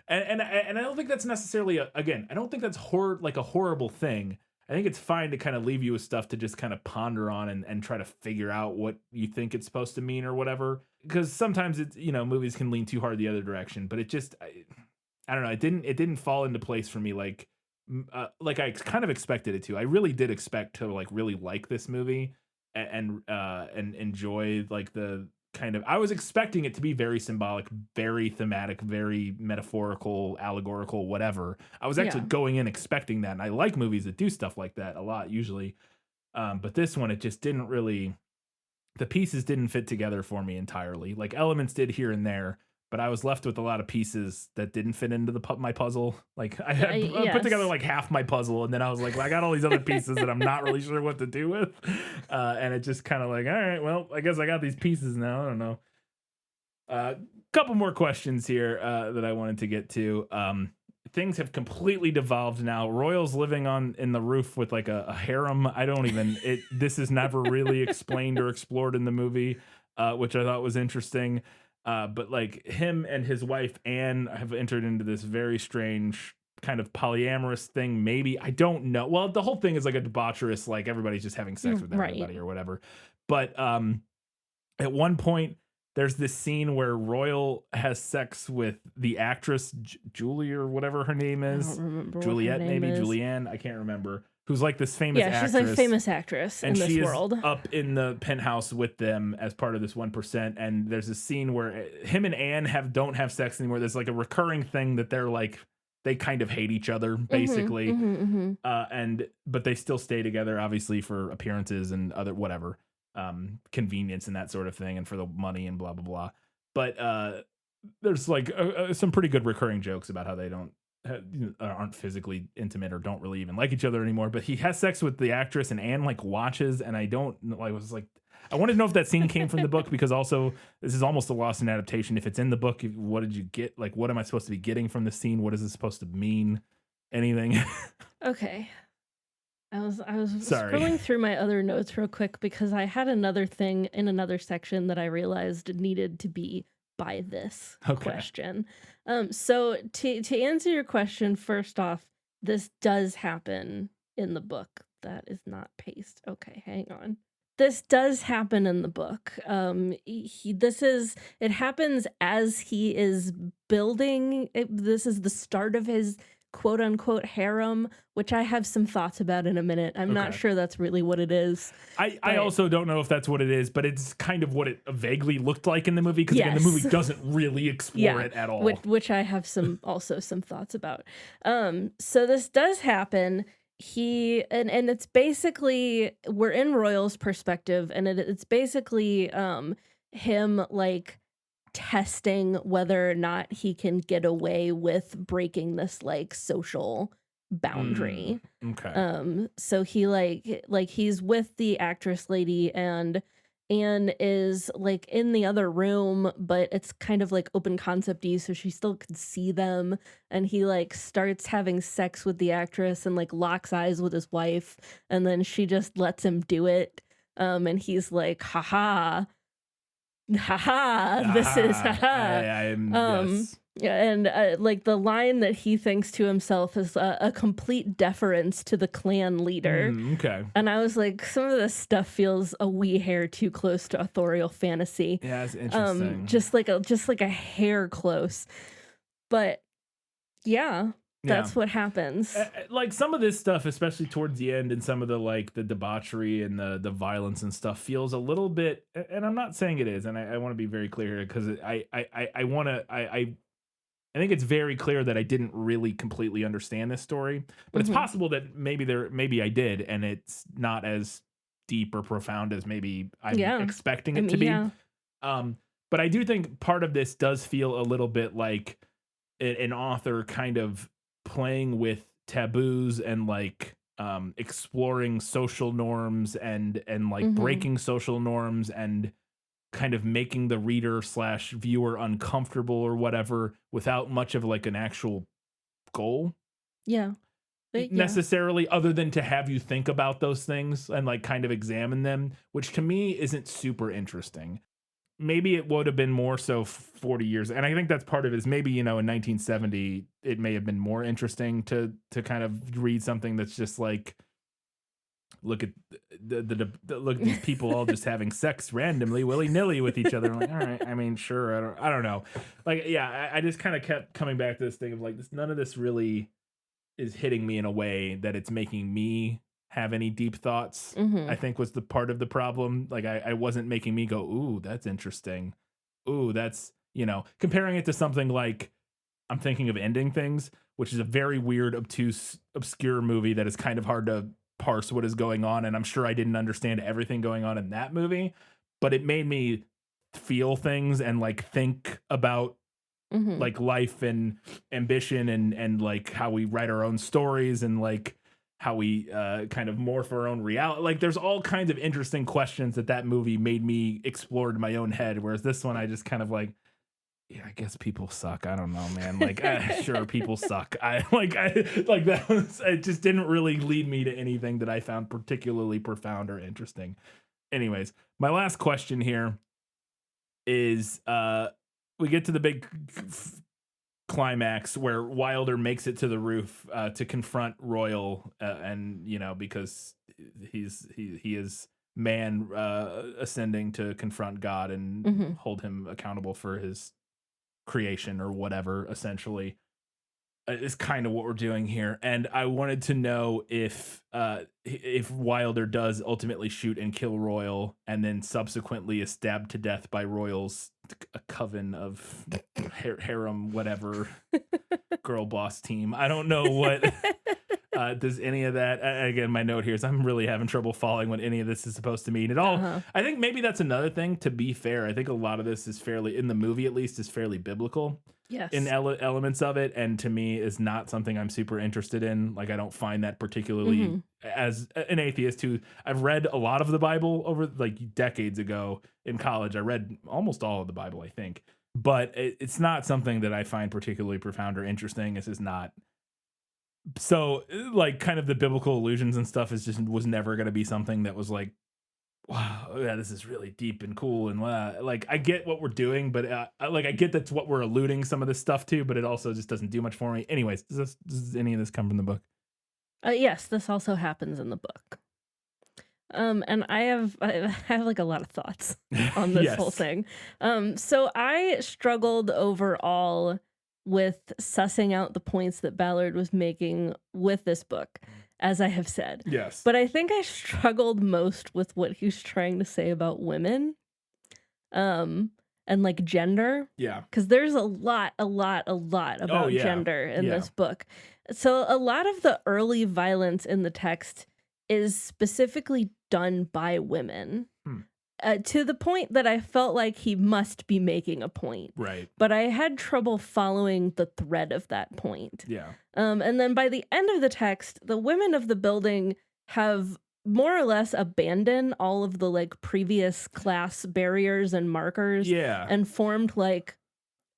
and I don't think that's necessarily I don't think that's like a horrible thing. I think it's fine to kind of leave you with stuff to just kind of ponder on and try to figure out what you think it's supposed to mean or whatever. Because sometimes it's, movies can lean too hard the other direction, but it just, I don't know. It didn't fall into place for me like I kind of expected it to. I really did expect to like really like this movie and enjoy like the kind of, I was expecting it to be very symbolic, very thematic, very metaphorical, allegorical, whatever. I was actually going in expecting that, and I like movies that do stuff like that a lot usually. But this one, it just didn't really, the pieces didn't fit together for me entirely. Like elements did here and there, but I was left with a lot of pieces that didn't fit into my puzzle. Like I put together like half my puzzle, and then I was like, well, I got all these other pieces that I'm not really sure what to do with. And it just kind of like, all right, well, I guess I got these pieces now. I don't know. Couple more questions here that I wanted to get to. Things have completely devolved now. Royal's living in the roof with like a harem. This is never really explained or explored in the movie, which I thought was interesting. But like him and his wife Anne have entered into this very strange kind of polyamorous thing. Maybe, I don't know. Well, the whole thing is like a debaucherous, like everybody's just having sex with everybody or whatever. But at one point, there's this scene where Royal has sex with the actress Julie or whatever her name is. I don't remember Juliet, what her name maybe is. Julianne. I can't remember. Who's like this famous actress. Yeah, she's like famous actress and in this she world. is up in the penthouse with them as part of this 1%. And there's a scene where him and Anne don't have sex anymore. There's like a recurring thing that they're like, they kind of hate each other basically. But they still stay together, obviously, for appearances and other whatever, convenience and that sort of thing, and for the money and blah blah blah. But there's like some pretty good recurring jokes about how they aren't physically intimate or don't really even like each other anymore. But he has sex with the actress, and Anne like watches, and I wanted to know if that scene came from the book, because also this is almost a lost in adaptation. If it's in the book, what did you get? Like, what am I supposed to be getting from the scene? What is it supposed to mean? Anything? Okay. I was Sorry. scrolling through my other notes real quick because I had another thing in another section that I realized needed to be by this question. So to answer your question, first off, this does happen in the book. That is not paste. Okay, hang on. This does happen in the book. It happens as he is building. This is the start of his quote unquote harem, which I have some thoughts about in a minute. I'm not sure that's really what it is. I also don't know if that's what it is, but it's kind of what it vaguely looked like in the movie, because again, the movie doesn't really explore it at all. Which I have some thoughts about. So this does happen. and it's basically, we're in Royal's perspective, and it's basically him like testing whether or not he can get away with breaking this like social boundary. Okay. So he like he's with the actress lady, and Anne is like in the other room, but it's kind of like open concept-y, so she still could see them. And he like starts having sex with the actress and like locks eyes with his wife, and then she just lets him do it. And he's like, haha, haha, this is haha. Yes. Yeah, and like the line that he thinks to himself is a complete deference to the clan leader. Okay. And I was like, some of this stuff feels a wee hair too close to authorial fantasy. Yeah, it's interesting. Just like a hair close. But yeah, that's what happens. Like some of this stuff, especially towards the end, and some of the like the debauchery and the violence and stuff feels a little bit. And I'm not saying it is, and I want to be very clear here, because I think it's very clear that I didn't really completely understand this story, but it's possible that maybe I did, and it's not as deep or profound as maybe I'm expecting it to be. Yeah. But I do think part of this does feel a little bit like an author kind of playing with taboos and like exploring social norms and like breaking social norms and kind of making the reader / viewer uncomfortable or whatever without much of like an actual goal. Yeah. Necessarily, other than to have you think about those things and like kind of examine them, which to me isn't super interesting. Maybe it would have been more so 40 years. And I think that's part of it, is maybe, in 1970, it may have been more interesting to kind of read something that's just like, look at look at these people all just having sex randomly, willy-nilly with each other. I'm like, all right, I mean, sure, I don't know. Like, yeah, I just kind of kept coming back to this thing of like, none of this really is hitting me in a way that it's making me have any deep thoughts. I think was the part of the problem. Like, I wasn't making me go, ooh, that's interesting. Ooh, that's, comparing it to something like, I'm thinking of Ending Things, which is a very weird, obtuse, obscure movie that is kind of hard to parse what is going on, and I'm sure I didn't understand everything going on in that movie, but it made me feel things and like think about like life and ambition and like how we write our own stories and like how we kind of morph our own reality. Like there's all kinds of interesting questions that movie made me explore in my own head, whereas this one I just kind of like, yeah, I guess people suck. I don't know, man. Like, sure, people suck. That was, it just didn't really lead me to anything that I found particularly profound or interesting. Anyways, my last question here is, we get to the big climax where Wilder makes it to the roof to confront Royal, and because he is man ascending to confront God and hold him accountable for his creation or whatever, essentially, is kind of what we're doing here. And I wanted to know if Wilder does ultimately shoot and kill Royal, and then subsequently is stabbed to death by Royal's a coven of harem whatever girl boss team. I don't know what does any of that, again, my note here is I'm really having trouble following what any of this is supposed to mean at all. I think maybe that's another thing, to be fair. I think a lot of this is fairly, in the movie at least, is fairly biblical. Yes. In elements of it, and to me is not something I'm super interested in. Like, I don't find that particularly, as an atheist who, I've read a lot of the Bible over like decades ago in college. I read almost all of the Bible, I think, but it's not something that I find particularly profound or interesting. This is not. So like kind of the biblical allusions and stuff was never going to be something that was like, wow, yeah, this is really deep and cool. And like, I get what we're doing, but I get that's what we're alluding some of this stuff to, but it also just doesn't do much for me. Anyways, does any of this come from the book? Yes, this also happens in the book. And I have like a lot of thoughts on this whole thing. So I struggled overall with sussing out the points that Ballard was making with this book, as I have said. Yes. But I think I struggled most with what he was trying to say about women, and like gender. Yeah. Because there's a lot about gender in this book. So a lot of the early violence in the text is specifically done by women. Hmm. To the point that I felt like he must be making a point. Right. But I had trouble following the thread of that point. Yeah. And then by the end of the text, the women of the building have more or less abandoned all of the like previous class barriers and markers Yeah. and formed like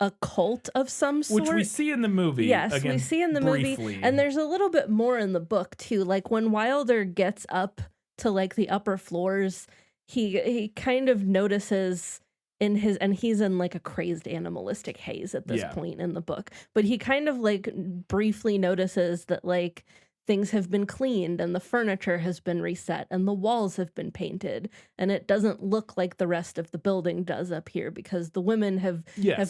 a cult of some sort. Which we see in the movie. Yes, again, we see in the briefly. movie. And there's a little bit more in the book too. Like when Wilder gets up to like the upper floors, he kind of notices in his, and he's in like a crazed animalistic haze at this point in the book, but he kind of like briefly notices that like things have been cleaned and the furniture has been reset and the walls have been painted, and it doesn't look like the rest of the building does up here because the women have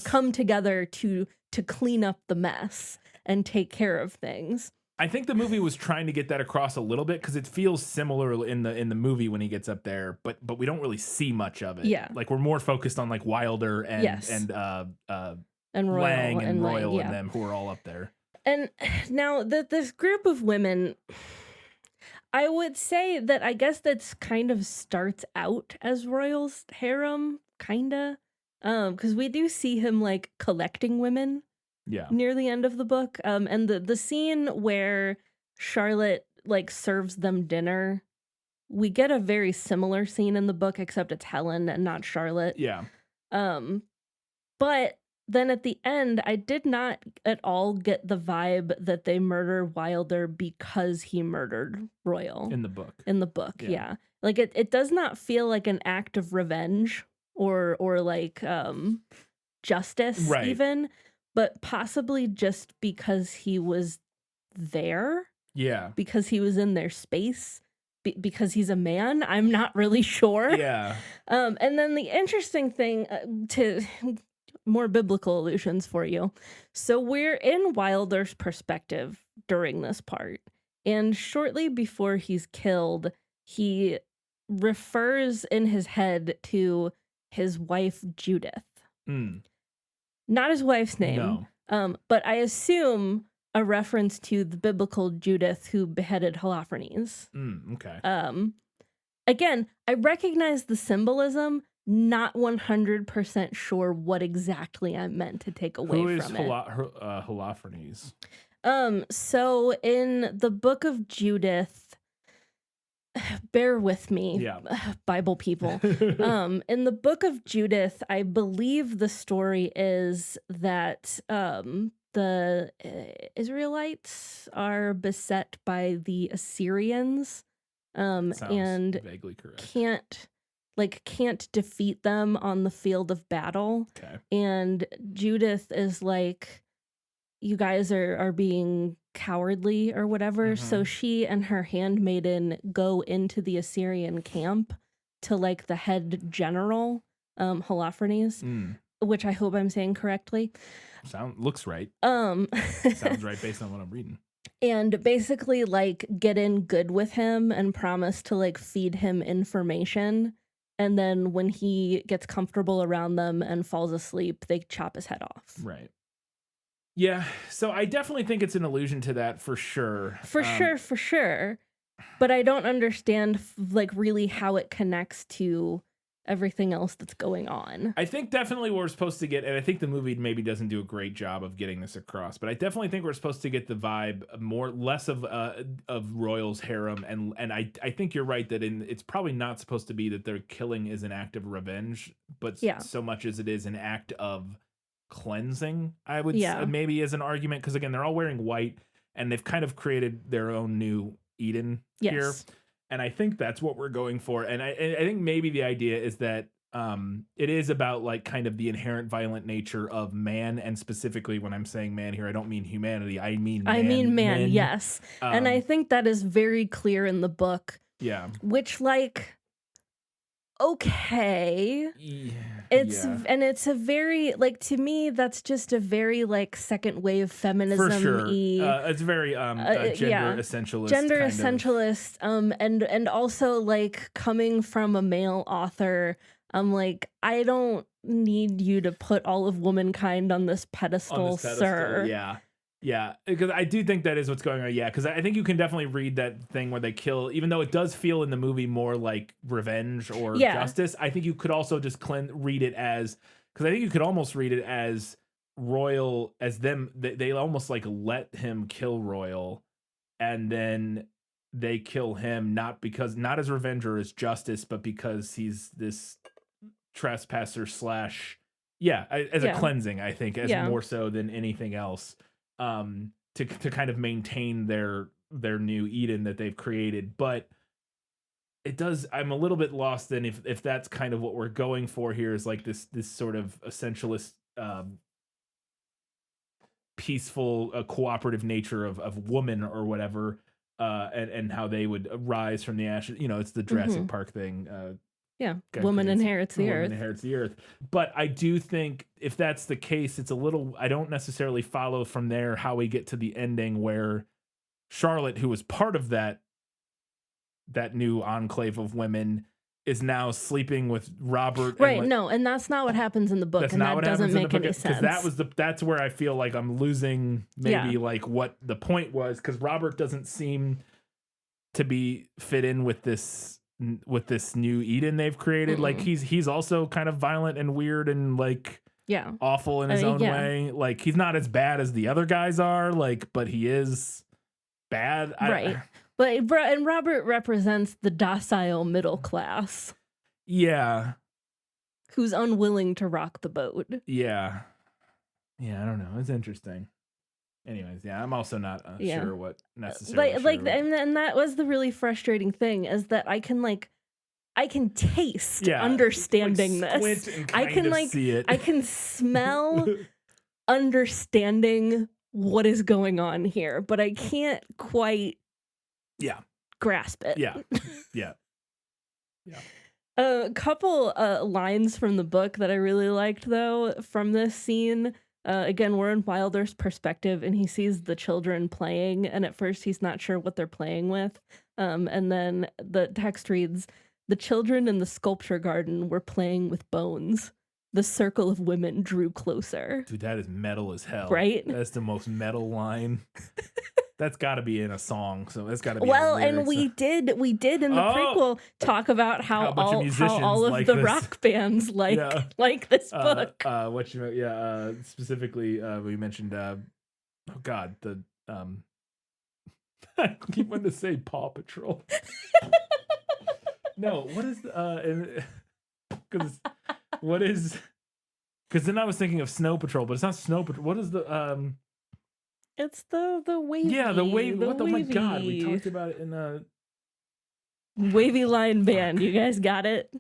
come together to clean up the mess and take care of things. I think the movie was trying to get that across a little bit because it feels similar in the movie when he gets up there, but we don't really see much of it. Yeah, like we're more focused on like Wilder and Royal Lang and Royal Lang, and them who are all up there. And now this group of women, I would say that I guess that's kind of starts out as Royal's harem, kinda, because we do see him like collecting women. Yeah. Near the end of the book. And the scene where Charlotte like serves them dinner, we get a very similar scene in the book, except it's Helen and not Charlotte. Yeah. But then at the end, I did not at all get the vibe that they murder Wilder because he murdered Royal. In the book. In the book, yeah. Like it does not feel like an act of revenge or like justice even. But possibly just because he was there. Yeah. Because he was in their space. Because he's a man. I'm not really sure. Yeah. And then the interesting thing to more biblical allusions for you. So we're in Wilder's perspective during this part. And shortly before he's killed, he refers in his head to his wife, Judith. Not his wife's name, but I assume a reference to the biblical Judith who beheaded Holofernes. Okay. Again, I recognize the symbolism, not 100% sure what exactly I meant to take away from it. Who is Holofernes? So in the book of Judith, bear with me, Bible people. In the book of Judith, I believe the story is that the Israelites are beset by the Assyrians, and vaguely correct. can't defeat them on the field of battle. Okay. And Judith is like, you guys are being cowardly or whatever. So she and her handmaiden go into the Assyrian camp to like the head general, Holofernes, which I hope I'm saying correctly. Looks right. Sounds right based on what I'm reading. And basically like get in good with him and promise to like feed him information. And then when he gets comfortable around them and falls asleep, they chop his head off. Right. Yeah, so I definitely think it's an allusion to that for sure. For sure. But I don't understand like really how it connects to everything else that's going on. I think definitely we're supposed to get, and I think the movie maybe doesn't do a great job of getting this across, but I definitely think we're supposed to get the vibe less of Royal's harem, and I think you're right that it's probably not supposed to be that their killing is an act of revenge, but so much as it is an act of cleansing, I would say, maybe as an argument, because again, they're all wearing white and they've kind of created their own new Eden here, and I think that's what we're going for. And I think maybe the idea is that it is about like kind of the inherent violent nature of man, and specifically when I'm saying man here, I don't mean humanity, I mean man. Yes. And I think that is very clear in the book, which like okay. It's a very like, to me that's just a very like second wave feminism. For sure. It's very gender essentialist. And also like coming from a male author, I'm like, I don't need you to put all of womankind on this pedestal, sir. Yeah, because I do think that is what's going on. Yeah, because I think you can definitely read that thing where they kill, even though it does feel in the movie more like revenge or justice. I think you could also just read it as, because I think you could almost read it as Royal, as them. They almost like let him kill Royal, and then they kill him not as revenge or as justice, but because he's this trespasser slash as a cleansing. I think as more so than anything else. To kind of maintain their new Eden that they've created. But it does, I'm a little bit lost in if that's kind of what we're going for here, is like this sort of essentialist peaceful cooperative nature of woman or whatever, and how they would rise from the ashes. It's the Jurassic Park thing. Woman inherits the earth. Woman inherits the earth. But I do think if that's the case, it's a little, I don't necessarily follow from there how we get to the ending where Charlotte, who was part of that new enclave of women, is now sleeping with Robert. Right. No, and that's not what happens in the book. And that doesn't make any sense. Because that's where I feel like I'm losing maybe like what the point was, because Robert doesn't seem to be fit in with this new Eden they've created. Like he's also kind of violent and weird and like awful in his own way. Like he's not as bad as the other guys are, like, but he is bad. But Robert represents the docile middle class. Yeah. Who's unwilling to rock the boat. Yeah. Yeah, I don't know. It's interesting. Anyways, I'm also not sure what necessarily. And that was the really frustrating thing, is that I can taste understanding this. I can see it. I can smell understanding what is going on here, but I can't quite grasp it. Yeah. A couple lines from the book that I really liked, though, from this scene. Again, we're in Wilder's perspective, and he sees the children playing, and at first he's not sure what they're playing with. And then the text reads, "The children in the sculpture garden were playing with bones. The circle of women drew closer." Dude, that is metal as hell. Right? That's the most metal line. That's got to be in a song, so that's got to be. Well, and we did in the prequel talk about how all of the rock bands like this book. Specifically, we mentioned. I keep wanting to say Paw Patrol. No, what is because then I was thinking of Snow Patrol, but it's not Snow Patrol. What is the It's the wavy. Yeah, the wave. Oh my god, we talked about it in Wavy Line Band. You guys got it?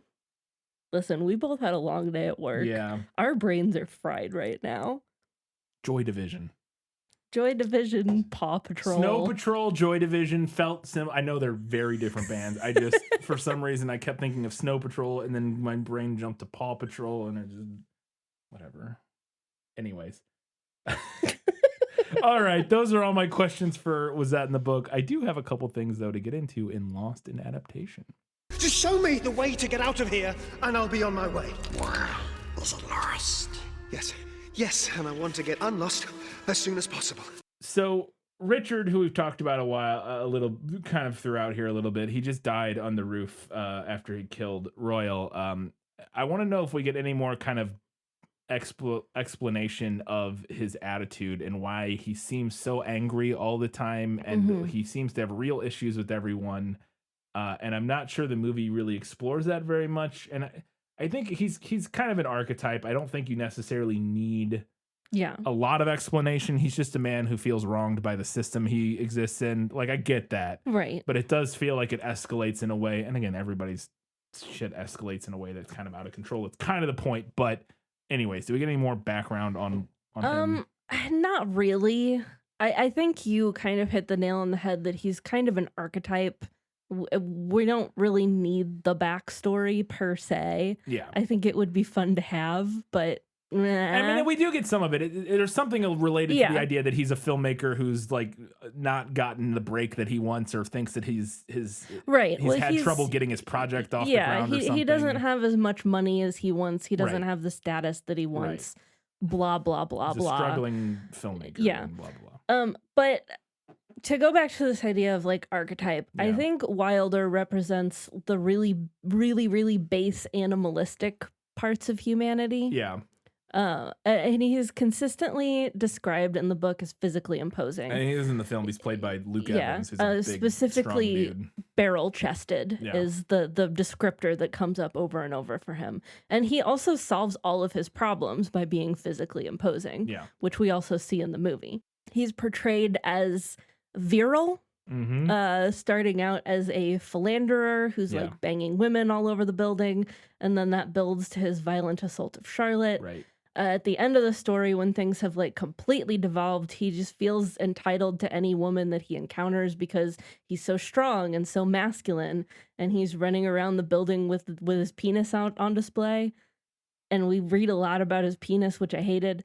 Listen, we both had a long day at work. Yeah. Our brains are fried right now. Joy Division. Joy Division, Paw Patrol. Snow Patrol, Joy Division felt I know they're very different bands. I just, for some reason, I kept thinking of Snow Patrol, and then my brain jumped to Paw Patrol, and it just, whatever. Anyways. All right, those are all my questions for Was That in the Book? I do have a couple things, though, to get into in Lost in Adaptation. Just show me the way to get out of here, and I'll be on my way. Is it lost? Yes, and I want to get unlost as soon as possible. So, Richard, who we've talked about a little, kind of throughout here a little bit, he just died on the roof after he killed Royal. I want to know if we get any more kind of explanation of his attitude and why he seems so angry all the time, and he seems to have real issues with everyone, and I'm not sure the movie really explores that very much, and I think he's kind of an archetype. I don't think you necessarily need a lot of explanation. He's just a man who feels wronged by the system he exists in. Like, I get that, right, but it does feel like it escalates in a way, and again, everybody's shit escalates in a way that's kind of out of control. It's kind of the point, but anyways, do we get any more background on him? Not really. I think you kind of hit the nail on the head that he's kind of an archetype. We don't really need the backstory per se. Yeah. I think it would be fun to have, but I mean, we do get some of it. There's something related to the idea that he's a filmmaker who's like not gotten the break that he wants, or thinks that he's had trouble getting his project off the ground or something. He doesn't have as much money as he wants. He doesn't have the status that he wants. Blah, blah, blah, he's blah. A struggling filmmaker. Yeah. And blah, blah. But to go back to this idea of like archetype, I Yeah. think Wilder represents the really, really, really base animalistic parts of humanity. Yeah. And he is consistently described in the book as physically imposing. And he is in the film. He's played by Luke Evans, who's a big, specifically strong dude. barrel-chested Yeah. is the descriptor that comes up over and over for him. And he also solves all of his problems by being physically imposing, Yeah. which we also see in the movie. He's portrayed as virile, starting out as a philanderer who's Yeah. like banging women all over the building, and then that builds to his violent assault of Charlotte. Right. At the end of the story, when things have like completely devolved, he just feels entitled to any woman that he encounters because he's so strong and so masculine, and he's running around the building with his penis out on display. And we read a lot about his penis, which I hated.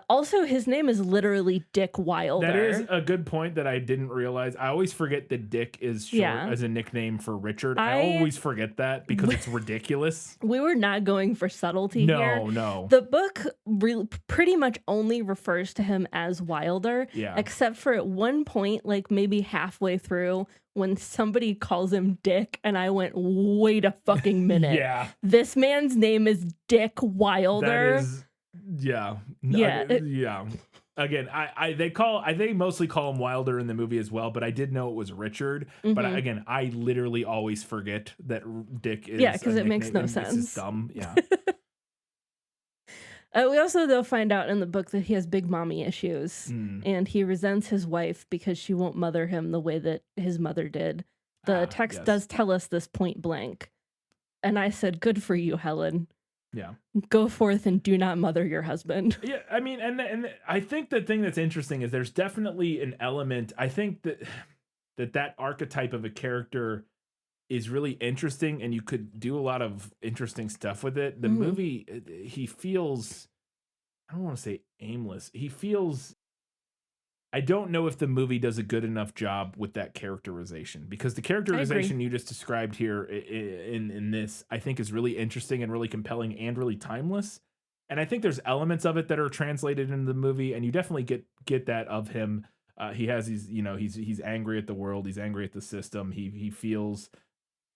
Also, his name is literally Dick Wilder. That is a good point that I didn't realize. I always forget that Dick is short as a nickname for Richard. I always forget that because it's ridiculous. We were not going for subtlety here. No. The book pretty much only refers to him as Wilder, Yeah. except for at one point, like maybe halfway through, when somebody calls him Dick, and I went, wait a fucking minute. Yeah. This man's name is Dick Wilder. That is, yeah. Yeah. Again, they mostly call him Wilder in the movie as well, but I did know it was Richard. But again, I literally always forget that Dick is. Yeah, because a it makes no nickname. It's just sense. dumb. Yeah. We also, though, find out in the book that he has big mommy issues, and he resents his wife because she won't mother him the way that his mother did. The text does tell us this point blank. And I said, good for you, Helen. Yeah. Go forth and do not mother your husband. Yeah, I mean, and I think the thing that's interesting is there's definitely an element. I think that archetype of a character is really interesting, and you could do a lot of interesting stuff with it. The movie, he feels, I don't want to say aimless. He feels, I don't know if the movie does a good enough job with that characterization, because the characterization you just described here in this, I think, is really interesting and really compelling and really timeless. And I think there's elements of it that are translated into the movie, and you definitely get that of him. He has these, he's angry at the world, he's angry at the system. He feels,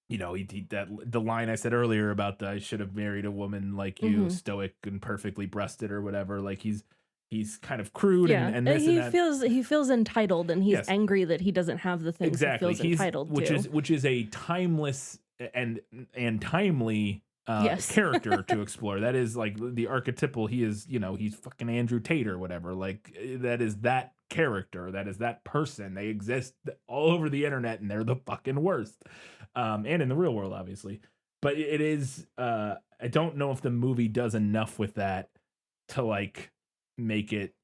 the line I said earlier about I should have married a woman like you, stoic and perfectly breasted or whatever. Like he's kind of crude and this he and that. he feels entitled, and he's angry that he doesn't have the things he feels entitled to. Which is a timeless and timely character to explore. That is like the archetypal. He is, he's fucking Andrew Tate or whatever. Like that is that character. That is that person. They exist all over the internet, and they're the fucking worst. And in the real world, obviously. But it is. I don't know if the movie does enough with that to like make it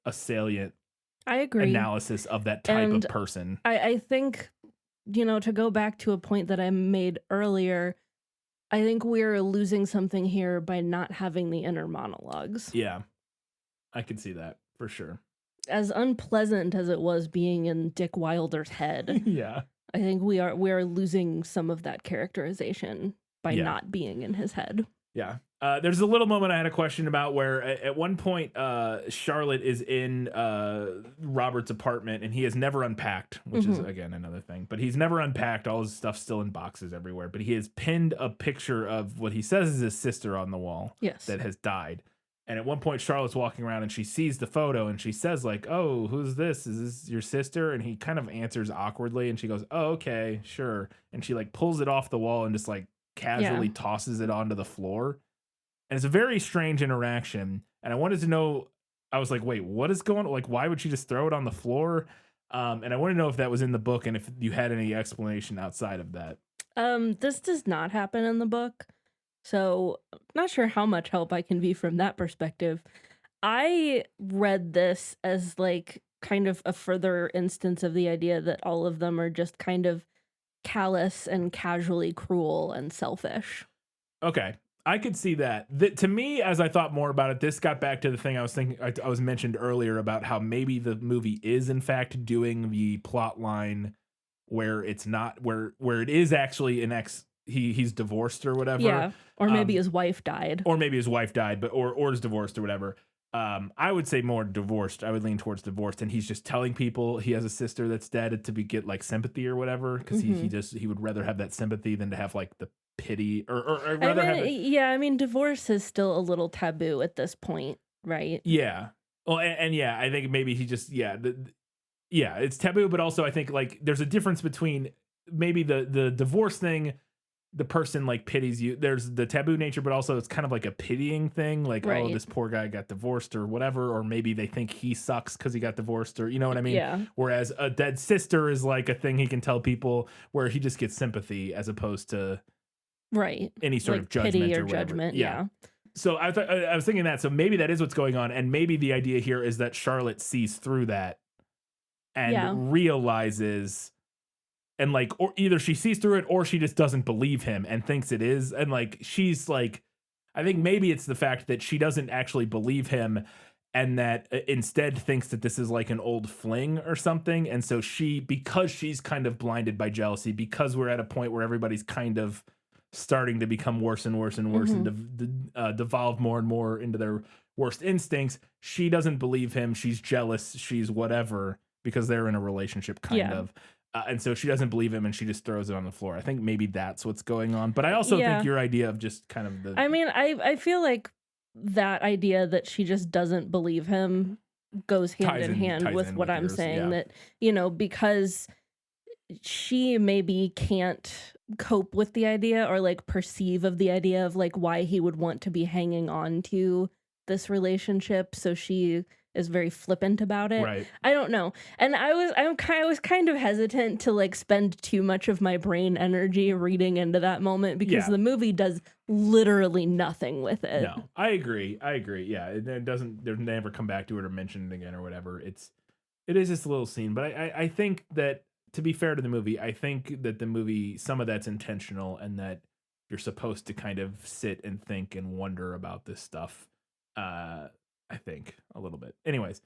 a salient analysis of that type of person. I think, to go back to a point that I made earlier, I think we're losing something here by not having the inner monologues. Yeah, I can see that for sure. As unpleasant as it was being in Dick Wilder's head, yeah, I think we are losing some of that characterization by not being in his head. Yeah. There's a little moment I had a question about where at one point Charlotte is in Robert's apartment, and he has never unpacked, which is, again, another thing. But he's never unpacked. All his stuff's still in boxes everywhere. But he has pinned a picture of what he says is his sister on the wall that has died. And at one point, Charlotte's walking around, and she sees the photo, and she says, like, oh, who's this? Is this your sister? And he kind of answers awkwardly, and she goes, oh, okay, sure. And she, like, pulls it off the wall and just, like, casually tosses it onto the floor. And it's a very strange interaction. And I wanted to know, I was like, wait, what is going on? Like, why would she just throw it on the floor? And I want to know if that was in the book and if you had any explanation outside of that. This does not happen in the book. So not sure how much help I can be from that perspective. I read this as like kind of a further instance of the idea that all of them are just kind of callous and casually cruel and selfish. Okay. I could see that. To me, as I thought more about it, this got back to the thing I was thinking. I was mentioned earlier about how maybe the movie is in fact doing the plot line where it's not where it is actually an he's divorced or whatever. Yeah, or maybe his wife died. Or maybe his wife died, but or is divorced or whatever. I would say more divorced. I would lean towards divorced, and he's just telling people he has a sister that's dead to get like sympathy or whatever, because he would rather have that sympathy than to have like the pity or I rather have mean, it. yeah, I mean, divorce is still a little taboo at this point, right? Yeah. Well, and yeah, I think maybe he just yeah, it's taboo, but also I think like there's a difference between maybe the divorce thing. The person like pities you. There's the taboo nature, but also it's kind of like a pitying thing. Like, oh, Right. this poor guy got divorced or whatever. Or maybe they think he sucks because he got divorced, or you know what I mean? Yeah. Whereas a dead sister is like a thing he can tell people where he just gets sympathy as opposed to Right. any sort Like of judgment pity or or whatever. judgment. Yeah. So I was thinking that. So maybe that is what's going on. And maybe the idea here is that Charlotte sees through that and Yeah. realizes, and like, or either she sees through it or she just doesn't believe him and thinks it is. And like, she's like, I think maybe it's the fact that she doesn't actually believe him and that instead thinks that this is like an old fling or something. And so because she's kind of blinded by jealousy, because we're at a point where everybody's kind of starting to become worse and worse and worse and devolve more and more into their worst instincts, she doesn't believe him. She's jealous. She's whatever, because they're in a relationship kind of. And so she doesn't believe him and she just throws it on the floor. I think maybe that's what's going on. But I also think your idea of just kind of the... I mean, I feel like that idea that she just doesn't believe him goes hand in hand with what I'm saying. That, because she maybe can't cope with the idea or like perceive of the idea of like why he would want to be hanging on to this relationship. So she is very flippant about it. Right. I don't know. And I was kind of hesitant to like spend too much of my brain energy reading into that moment because the movie does literally nothing with it. No, I agree. Yeah. It doesn't, they never come back to it or mention it again or whatever. It is just a little scene, but I think that, to be fair to the movie, I think that the movie, some of that's intentional and that you're supposed to kind of sit and think and wonder about this stuff. I think a little bit. Anyways,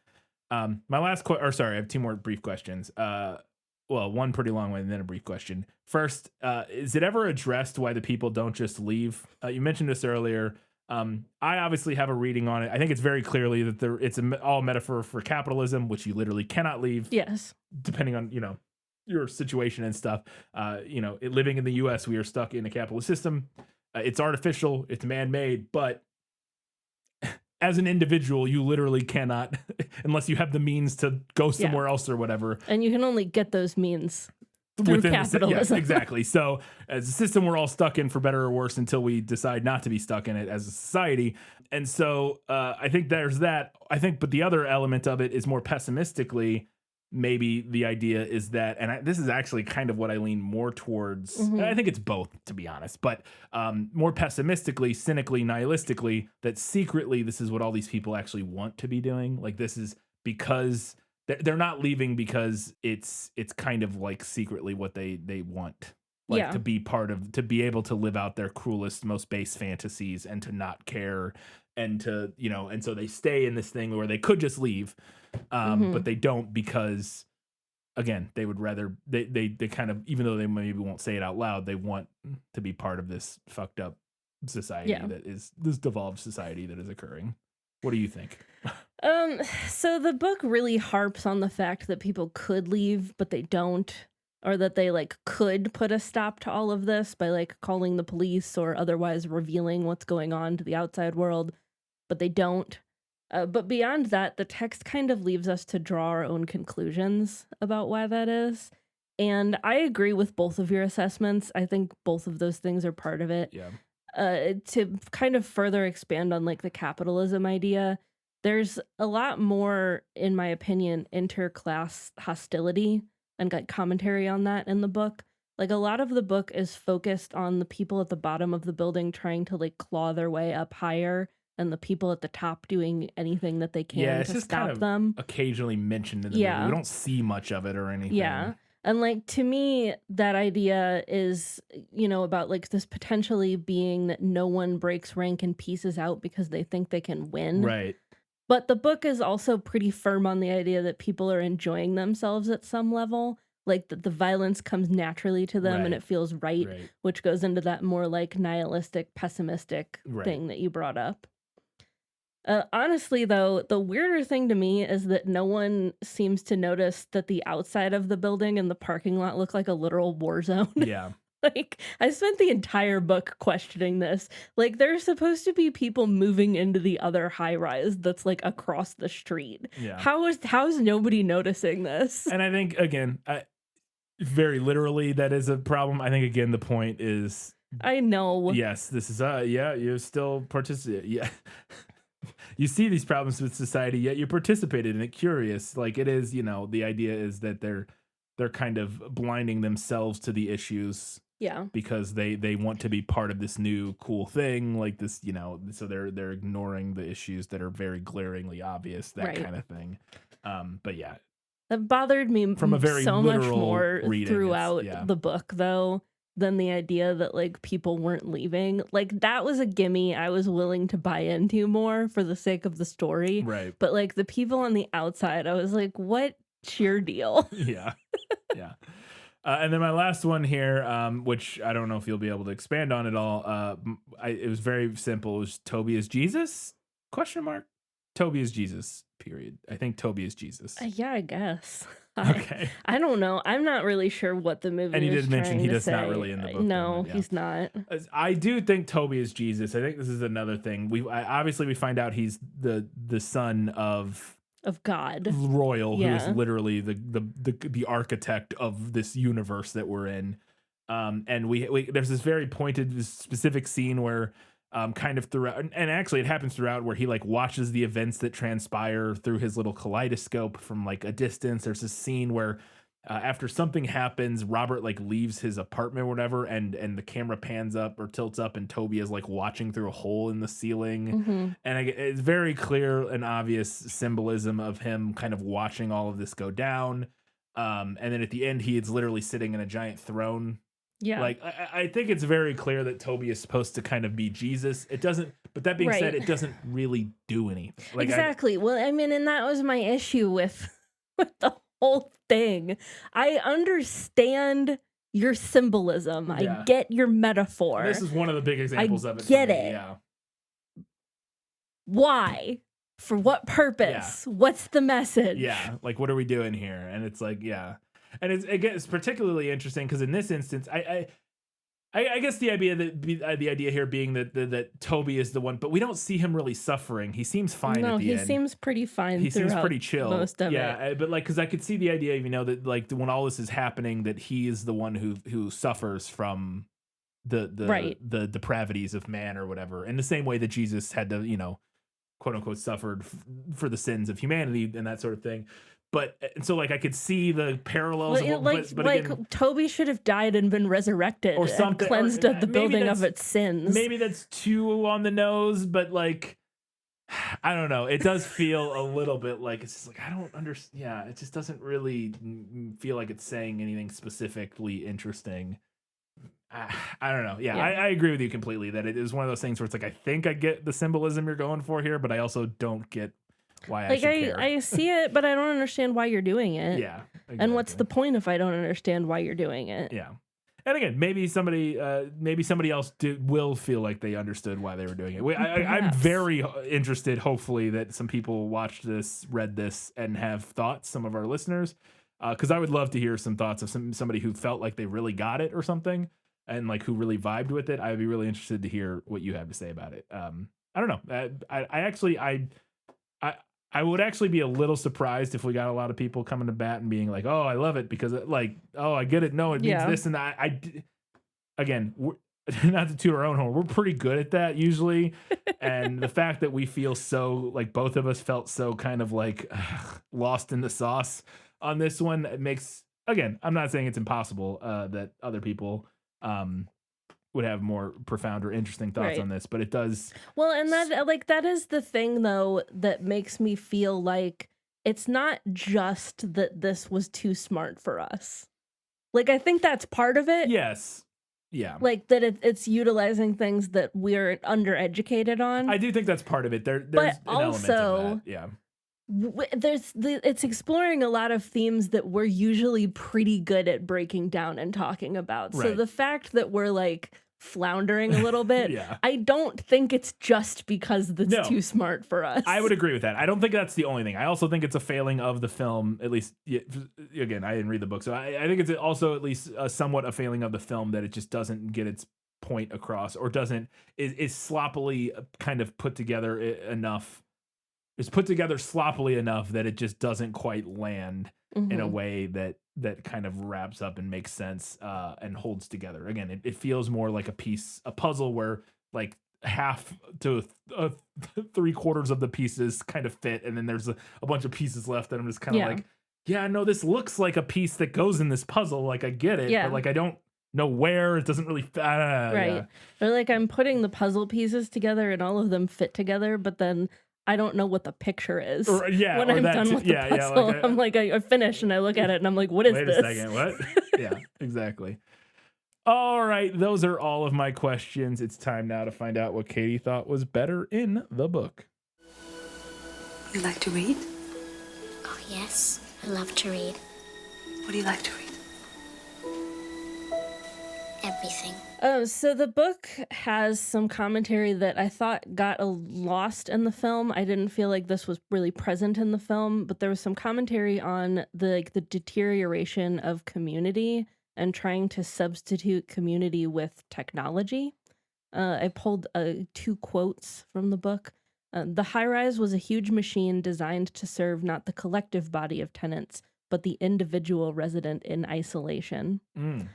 my last I have two more brief questions. Well, one pretty long one and then a brief question. First, is it ever addressed why the people don't just leave? You mentioned this earlier. I obviously have a reading on it. I think it's very clearly that it's all metaphor for capitalism, which you literally cannot leave. Yes. Depending on, your situation and stuff. Living in the US, we are stuck in a capitalist system. It's artificial, it's man-made, but as an individual, you literally cannot, unless you have the means to go somewhere else or whatever. And you can only get those means through capitalism. Yes, exactly. So as a system, we're all stuck in for better or worse until we decide not to be stuck in it as a society. And so I think there's that. But the other element of it is more pessimistically, maybe the idea is that, and this is actually kind of what I lean more towards. I think it's both, to be honest, but more pessimistically, cynically, nihilistically, that secretly this is what all these people actually want to be doing. Like, this is because they're not leaving because it's kind of like secretly what they want. Like to be to be able to live out their cruelest, most base fantasies and to not care and to, and so they stay in this thing where they could just leave. But they don't because, again, they would rather, they kind of, even though they maybe won't say it out loud, they want to be part of this fucked up society that is, this devolved society that is occurring. What do you think? So the book really harps on the fact that people could leave, but they don't, or that they like could put a stop to all of this by like calling the police or otherwise revealing what's going on to the outside world, but they don't. But beyond that, the text kind of leaves us to draw our own conclusions about why that is. And I agree with both of your assessments. I think both of those things are part of it. Yeah. To kind of further expand on like the capitalism idea, there's a lot more, in my opinion, interclass hostility and like commentary on that in the book. Like a lot of the book is focused on the people at the bottom of the building trying to like claw their way up higher, and the people at the top doing anything that they can to stop them. Occasionally mentioned in the movie. We don't see much of it or anything. Yeah. And like to me, that idea is, about like this potentially being that no one breaks rank and pieces out because they think they can win. Right. But the book is also pretty firm on the idea that people are enjoying themselves at some level. Like that the violence comes naturally to them and it feels right, which goes into that more like nihilistic, pessimistic thing that you brought up. Honestly, though, the weirder thing to me is that no one seems to notice that the outside of the building and the parking lot look like a literal war zone. Yeah. Like, I spent the entire book questioning this. Like, there's supposed to be people moving into the other high rise that's like across the street. Yeah. How's nobody noticing this? And I think, again, very literally, that is a problem. I think, again, the point is, I know. yes, this is, you still participate. Yeah. You see these problems with society, yet you participated in it. Curious. Like, it is, the idea is that they're kind of blinding themselves to the issues. Yeah. Because they want to be part of this new cool thing, like this, so they're ignoring the issues that are very glaringly obvious, that Right. kind of thing. But yeah, That bothered me from a very so much literal more reading, throughout yeah. the book, though, than the idea that like people weren't leaving. Like, that was a gimme I was willing to buy into more for the sake of the story. Right. But like the people on the outside, I was like, what's your deal? Yeah. Yeah. And then my last one here, which I don't know if you'll be able to expand on at all. It was very simple. It was Toby is Jesus? ? Toby is Jesus, period. I think Toby is Jesus. Yeah, I guess. Okay. I don't know. I'm not really sure what the movie And you is did mention trying he to does not say. really in the book. No, then, yeah. he's not. I do think Toby is Jesus. I think this is another thing. Obviously we find out he's the son of God. Royal, Yeah. who is literally the architect of this universe that we're in. And we there's this very pointed, this specific scene where kind of throughout, and actually it happens throughout, where he like watches the events that transpire through his little kaleidoscope from like a distance. There's this scene where after something happens, Robert like leaves his apartment or whatever, and the camera pans up or tilts up, and Toby is like watching through a hole in the ceiling. Mm-hmm. And it's very clear and obvious symbolism of him kind of watching all of this go down. And then at the end, he is literally sitting in a giant throne. Yeah. Like, I think it's very clear that Toby is supposed to kind of be Jesus. It doesn't, but that being said, Right. it doesn't really do anything. Like, exactly. Well, I mean, and that was my issue with the whole thing. I understand your symbolism. Yeah. I get your metaphor. This is one of the big examples of it. get for me, it. Yeah. Why? For what purpose? What's the message? Yeah. Like, what are we doing here? And it's like, yeah. And it's particularly interesting because in this instance, I guess the idea here being that Toby is the one, but we don't see him really suffering. He seems fine No, at the he end. seems pretty fine. He seems pretty chill. Most of it. Yeah, but like, because I could see the idea, that like when all this is happening, that he is the one who suffers from the Right. the depravities of man or whatever, in the same way that Jesus had to, quote unquote, suffered for the sins of humanity and that sort of thing. But and so like I could see the parallels. Well, but again, Toby should have died and been resurrected or and something, cleansed or of the maybe building of that's- its sins. maybe that's too on the nose, but like, I don't know. It does feel a little bit like it's just like I don't understand. Yeah, it just doesn't really feel like it's saying anything specifically interesting. I don't know. Yeah, Yeah. I agree with you completely that it is one of those things where it's like I think I get the symbolism you're going for here, but I also don't get why I should care. I see it, but I don't understand why you're doing it. Yeah. And what's the exactly. point if I don't understand why you're doing it? Yeah. And again, maybe somebody else will feel like they understood why they were doing it. I'm Perhaps. very interested, hopefully, that some people watched this, read this, and have thoughts, some of our listeners, because I would love to hear some thoughts of somebody who felt like they really got it or something, and like who really vibed with it. I'd be really interested to hear what you have to say about it. I don't know. I would actually be a little surprised if we got a lot of people coming to bat and being like, "Oh, I love it because like, oh, I get it. No, it means Yeah. this and that." Again, not to toot our own horn, we're pretty good at that usually, and the fact that we feel so like both of us felt so kind of like lost in the sauce on this one, it makes. Again, I'm not saying it's impossible that other people would have more profound or interesting thoughts Right. on this, but it does. Well, and that is the thing though that makes me feel like it's not just that this was too smart for us. Like I think that's part of it. Yes. Yeah. Like that it's utilizing things that we're undereducated on. I do think that's part of it. There's But an element also, of that. Yeah. It's exploring a lot of themes that we're usually pretty good at breaking down and talking about. So Right. the fact that we're like floundering a little bit. Yeah. I don't think it's just because it's No. too smart for us. I would agree with that. I don't think that's the only thing. I also think it's a failing of the film, at least, again, I didn't read the book, so I think it's also at least somewhat a failing of the film that it just doesn't get its point across, or is sloppily kind of put together enough. It's put together sloppily enough that it just doesn't quite land in a way that kind of wraps up and makes sense and holds together. Again, it feels more like a puzzle where like half to 3/4 of the pieces kind of fit, and then there's a bunch of pieces left that I'm just kind of like, yeah, no, this looks like a piece that goes in this puzzle. Like I get it, but like I don't know where. It doesn't really right. Or like I'm putting the puzzle pieces together and all of them fit together, but then I don't know what the picture is. Or, when I'm done with the puzzle, like I'm like, I finish and I look at it and I'm like, what is wait this? Wait a second, what? Yeah, exactly. All right, those are all of my questions. It's time now to find out what Katie thought was better in the book. You like to read? Oh, yes. I love to read. What do you like to read? Everything. So the book has some commentary that I thought got lost in the film. I didn't feel like this was really present in the film, but there was some commentary on the deterioration of community and trying to substitute community with technology. I pulled 2 quotes from the book. The high-rise was a huge machine designed to serve not the collective body of tenants, but the individual resident in isolation. And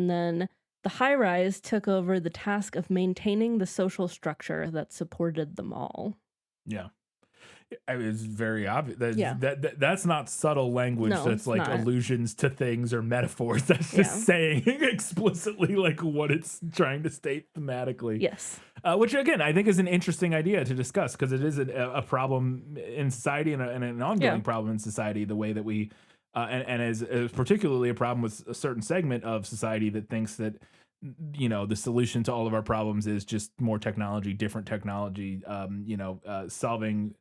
then the high-rise took over the task of maintaining the social structure that supported them all. Yeah. It's very obvious. Yeah. That's not subtle language. No, That's it's like not. allusions to things or metaphors. That's just saying explicitly like what it's trying to state thematically. Yes. Which again, I think is an interesting idea to discuss because it is a problem in society and an ongoing problem in society. The way that we and is particularly a problem with a certain segment of society that thinks that the solution to all of our problems is just more technology, different technology. Solving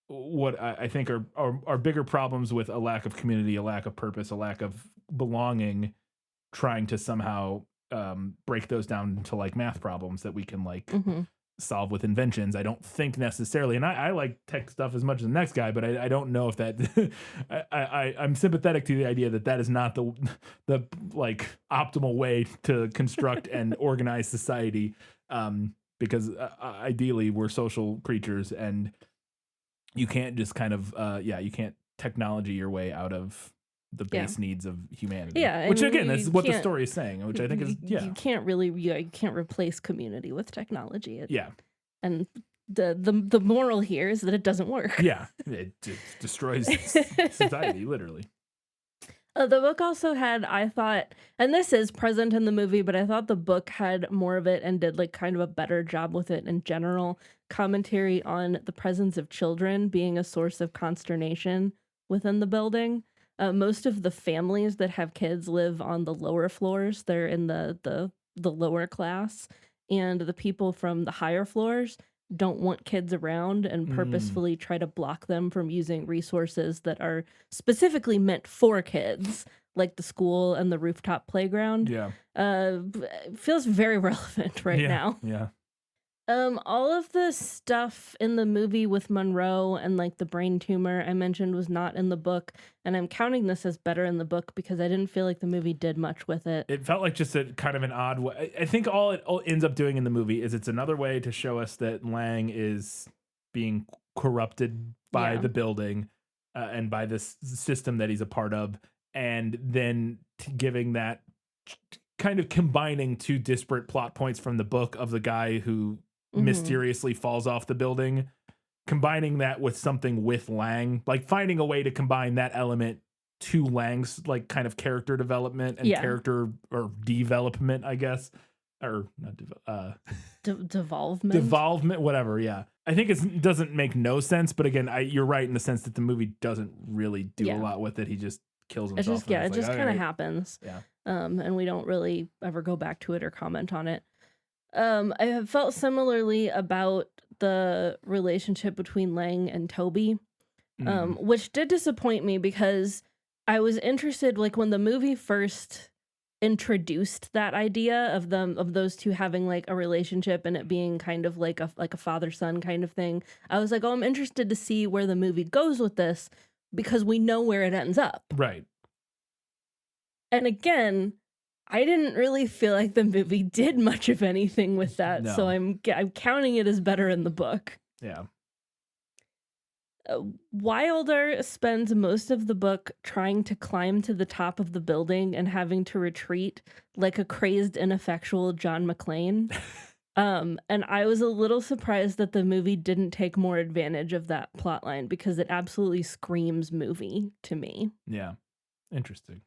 what I think are bigger problems with a lack of community, a lack of purpose, a lack of belonging, trying to somehow break those down into like math problems that we can like solve with inventions. I don't think necessarily, and I like tech stuff as much as the next guy, but I don't know if that I'm sympathetic to the idea that is not the like optimal way to construct and organize society, because ideally we're social creatures and you can't just kind of you can't technology your way out of the base needs of humanity. Yeah, which again is what the story is saying, which I think is you can't really you can't replace community with technology. Yeah. And the moral here is that it doesn't work. Yeah, it destroys society literally. The book also had, I thought, and this is present in the movie, but I thought the book had more of it and did like kind of a better job with it in general. Commentary on the presence of children being a source of consternation within the building. Most of the families that have kids live on the lower floors. They're in the lower class, and the people from the higher floors don't want kids around and purposefully try to block them from using resources that are specifically meant for kids, like the school and the rooftop playground. Yeah. Feels very relevant right now. Yeah. All of the stuff in the movie with Monroe and like the brain tumor I mentioned was not in the book, and I'm counting this as better in the book because I didn't feel like the movie did much with it. It felt like just a kind of an odd way. I think all it ends up doing in the movie is it's another way to show us that Laing is being corrupted by the building and by this system that he's a part of, and then giving that kind of combining 2 disparate plot points from the book of the guy who mysteriously falls off the building, combining that with something with Laing, like finding a way to combine that element to Lang's like kind of character development and character or development, I guess, or not devolvement, whatever. Yeah, I think it doesn't make no sense, but again, you're right in the sense that the movie doesn't really do a lot with it. He just kills himself. It just kind of happens. Yeah. And we don't really ever go back to it or comment on it. I have felt similarly about the relationship between Laing and Toby, which did disappoint me because I was interested, like when the movie first introduced that idea of those two having like a relationship and it being kind of like a father-son kind of thing. I was like, oh, I'm interested to see where the movie goes with this because we know where it ends up. Right. And again, I didn't really feel like the movie did much of anything with that, No. so I'm counting it as better in the book. Yeah. Wilder spends most of the book trying to climb to the top of the building and having to retreat like a crazed, ineffectual John McClane. And I was a little surprised that the movie didn't take more advantage of that plotline because it absolutely screams movie to me. Yeah. Interesting.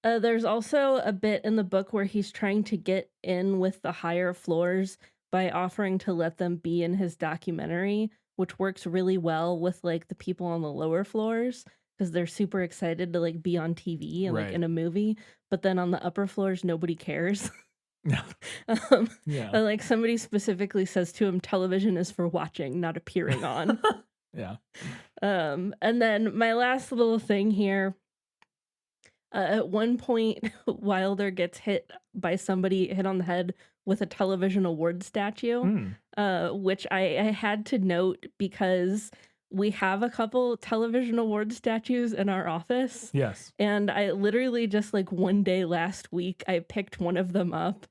There's also a bit in the book where he's trying to get in with the higher floors by offering to let them be in his documentary, which works really well with like the people on the lower floors because they're super excited to like be on TV and like Right. in a movie. But then on the upper floors, nobody cares. Yeah. And like somebody specifically says to him, television is for watching, not appearing on. Yeah. And then my last little thing here. At one point, Wilder gets hit by somebody hit on the head with a television award statue, which I had to note because we have a couple television award statues in our office. Yes. And I literally just like one day last week, I picked one of them up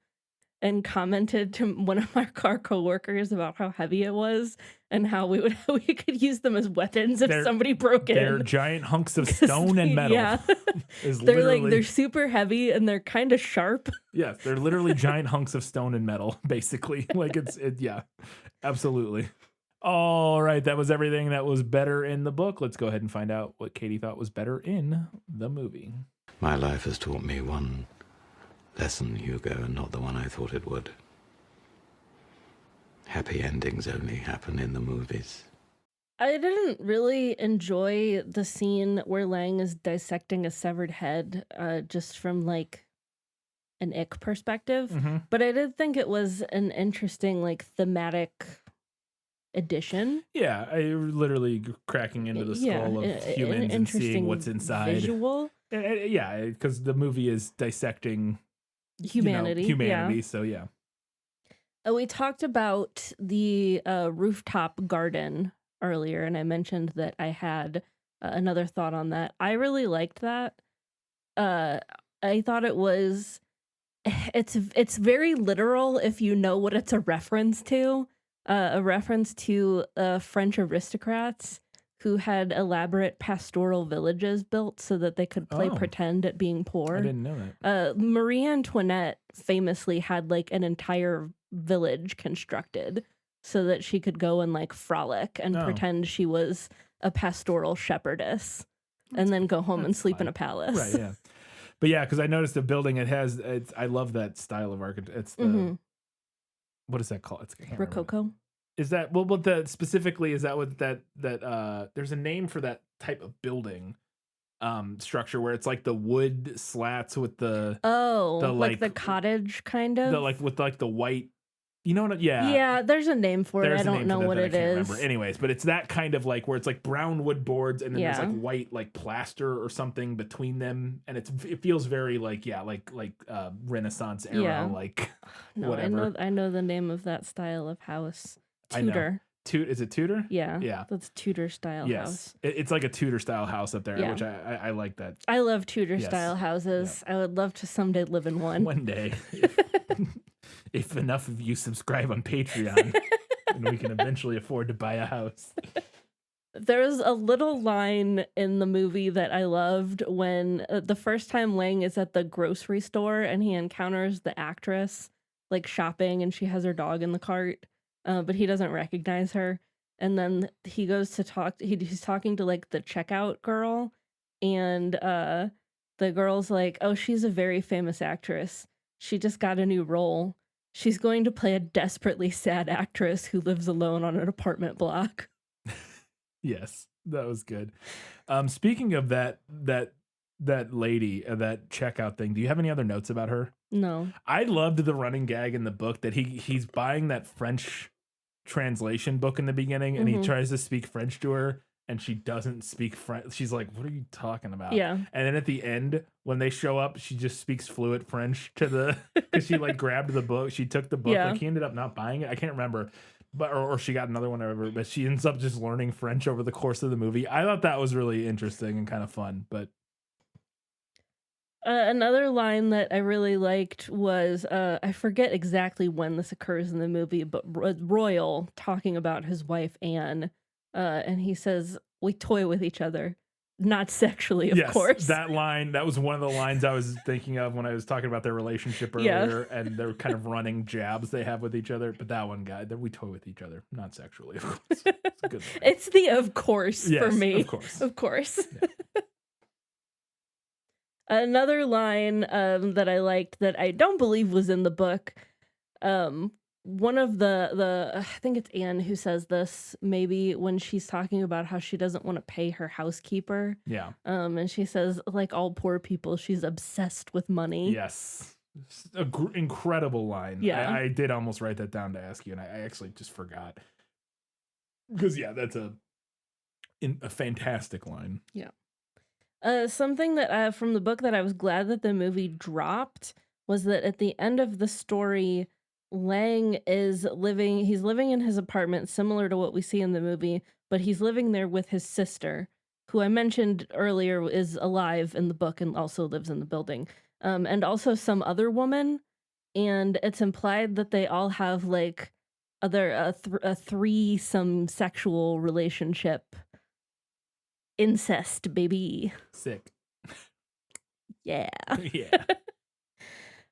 and commented to one of our coworkers about how heavy it was and how we could use them as weapons if somebody broke in. They're giant hunks of stone and metal. Yeah. They're super heavy and they're kind of sharp. Yes, they're literally giant hunks of stone and metal, basically. Like yeah, absolutely. All right, that was everything that was better in the book. Let's go ahead and find out what Katie thought was better in the movie. My life has taught me one lesson, Hugo, and not the one I thought it would. Happy endings only happen in the movies. I didn't really enjoy the scene where Laing is dissecting a severed head, just from like an ick perspective. But I did think it was an interesting, like, thematic addition. Yeah, I literally cracking into the skull of humans and seeing what's inside. Visual. Yeah, because the movie is dissecting humanity. Humanity. So yeah. We talked about the rooftop garden earlier, and I mentioned that I had another thought on that. I really liked that. I thought it was. It's very literal if you know what it's a reference to. A reference to French aristocrats who had elaborate pastoral villages built so that they could play pretend at being poor. I didn't know that. Marie Antoinette famously had like an entire village constructed so that she could go and like frolic and pretend she was a pastoral shepherdess and then go home and sleep in a palace. Right, yeah. But yeah, because I noticed the building, I love that style of architecture. It's the, what is that called? It's Rococo. Is that, specifically, is that what there's a name for that type of building structure where it's like the wood slats with the like the cottage kind of? With the white, you know what? Yeah. Yeah, there's a name for it. I don't know what it is. Remember. Anyways, but it's that kind of like where it's like brown wood boards and then there's like white like plaster or something between them, and it feels very like Renaissance era like whatever. I know the name of that style of house. Tudor. Is it Tudor? Yeah. That's Tudor style house. It's like a Tudor style house up there, which I like that. I love Tudor style houses. I would love to someday live in one. One day. If enough of you subscribe on Patreon, then we can eventually afford to buy a house. There's a little line in the movie that I loved when the first time Laing is at the grocery store and he encounters the actress like shopping and she has her dog in the cart. But he doesn't recognize her. And then he goes to talk. He's talking to like the checkout girl. And the girl's like, oh, she's a very famous actress. She just got a new role. She's going to play a desperately sad actress who lives alone on an apartment block. Yes, that was good. Speaking of that lady, that checkout thing, do you have any other notes about her? No. I loved the running gag in the book that he's buying that French translation book in the beginning and he tries to speak French to her and she doesn't speak French. She's like, what are you talking about? Yeah. And then at the end, when they show up, she just speaks fluent French to the, because she like grabbed the book. She took the book. Yeah. Like he ended up not buying it. I can't remember. But or she got another one or whatever. But she ends up just learning French over the course of the movie. I thought that was really interesting and kind of fun. But another line that I really liked was, I forget exactly when this occurs in the movie, but Royal talking about his wife, Anne, and he says, we toy with each other, not sexually, of course. That line, that was one of the lines I was thinking of when I was talking about their relationship earlier, and they're kind of running jabs they have with each other. But that one guy, that we toy with each other, not sexually, of course. It's a good line. It's the of course for me. Of course. Of course. Yeah. Another line that I liked that I don't believe was in the book. One of the I think it's Anne who says this, maybe when she's talking about how she doesn't want to pay her housekeeper. Yeah. And she says, like all poor people, she's obsessed with money. Yes. Incredible line. Yeah. I did almost write that down to ask you, and I actually just forgot. Because, yeah, that's a fantastic line. Yeah. Something that from the book that I was glad that the movie dropped was that at the end of the story, Laing he's living in his apartment, similar to what we see in the movie, but he's living there with his sister, who I mentioned earlier is alive in the book and also lives in the building, and also some other woman, and it's implied that they all have like a threesome sexual relationship. Incest, baby. Sick. Yeah. Yeah.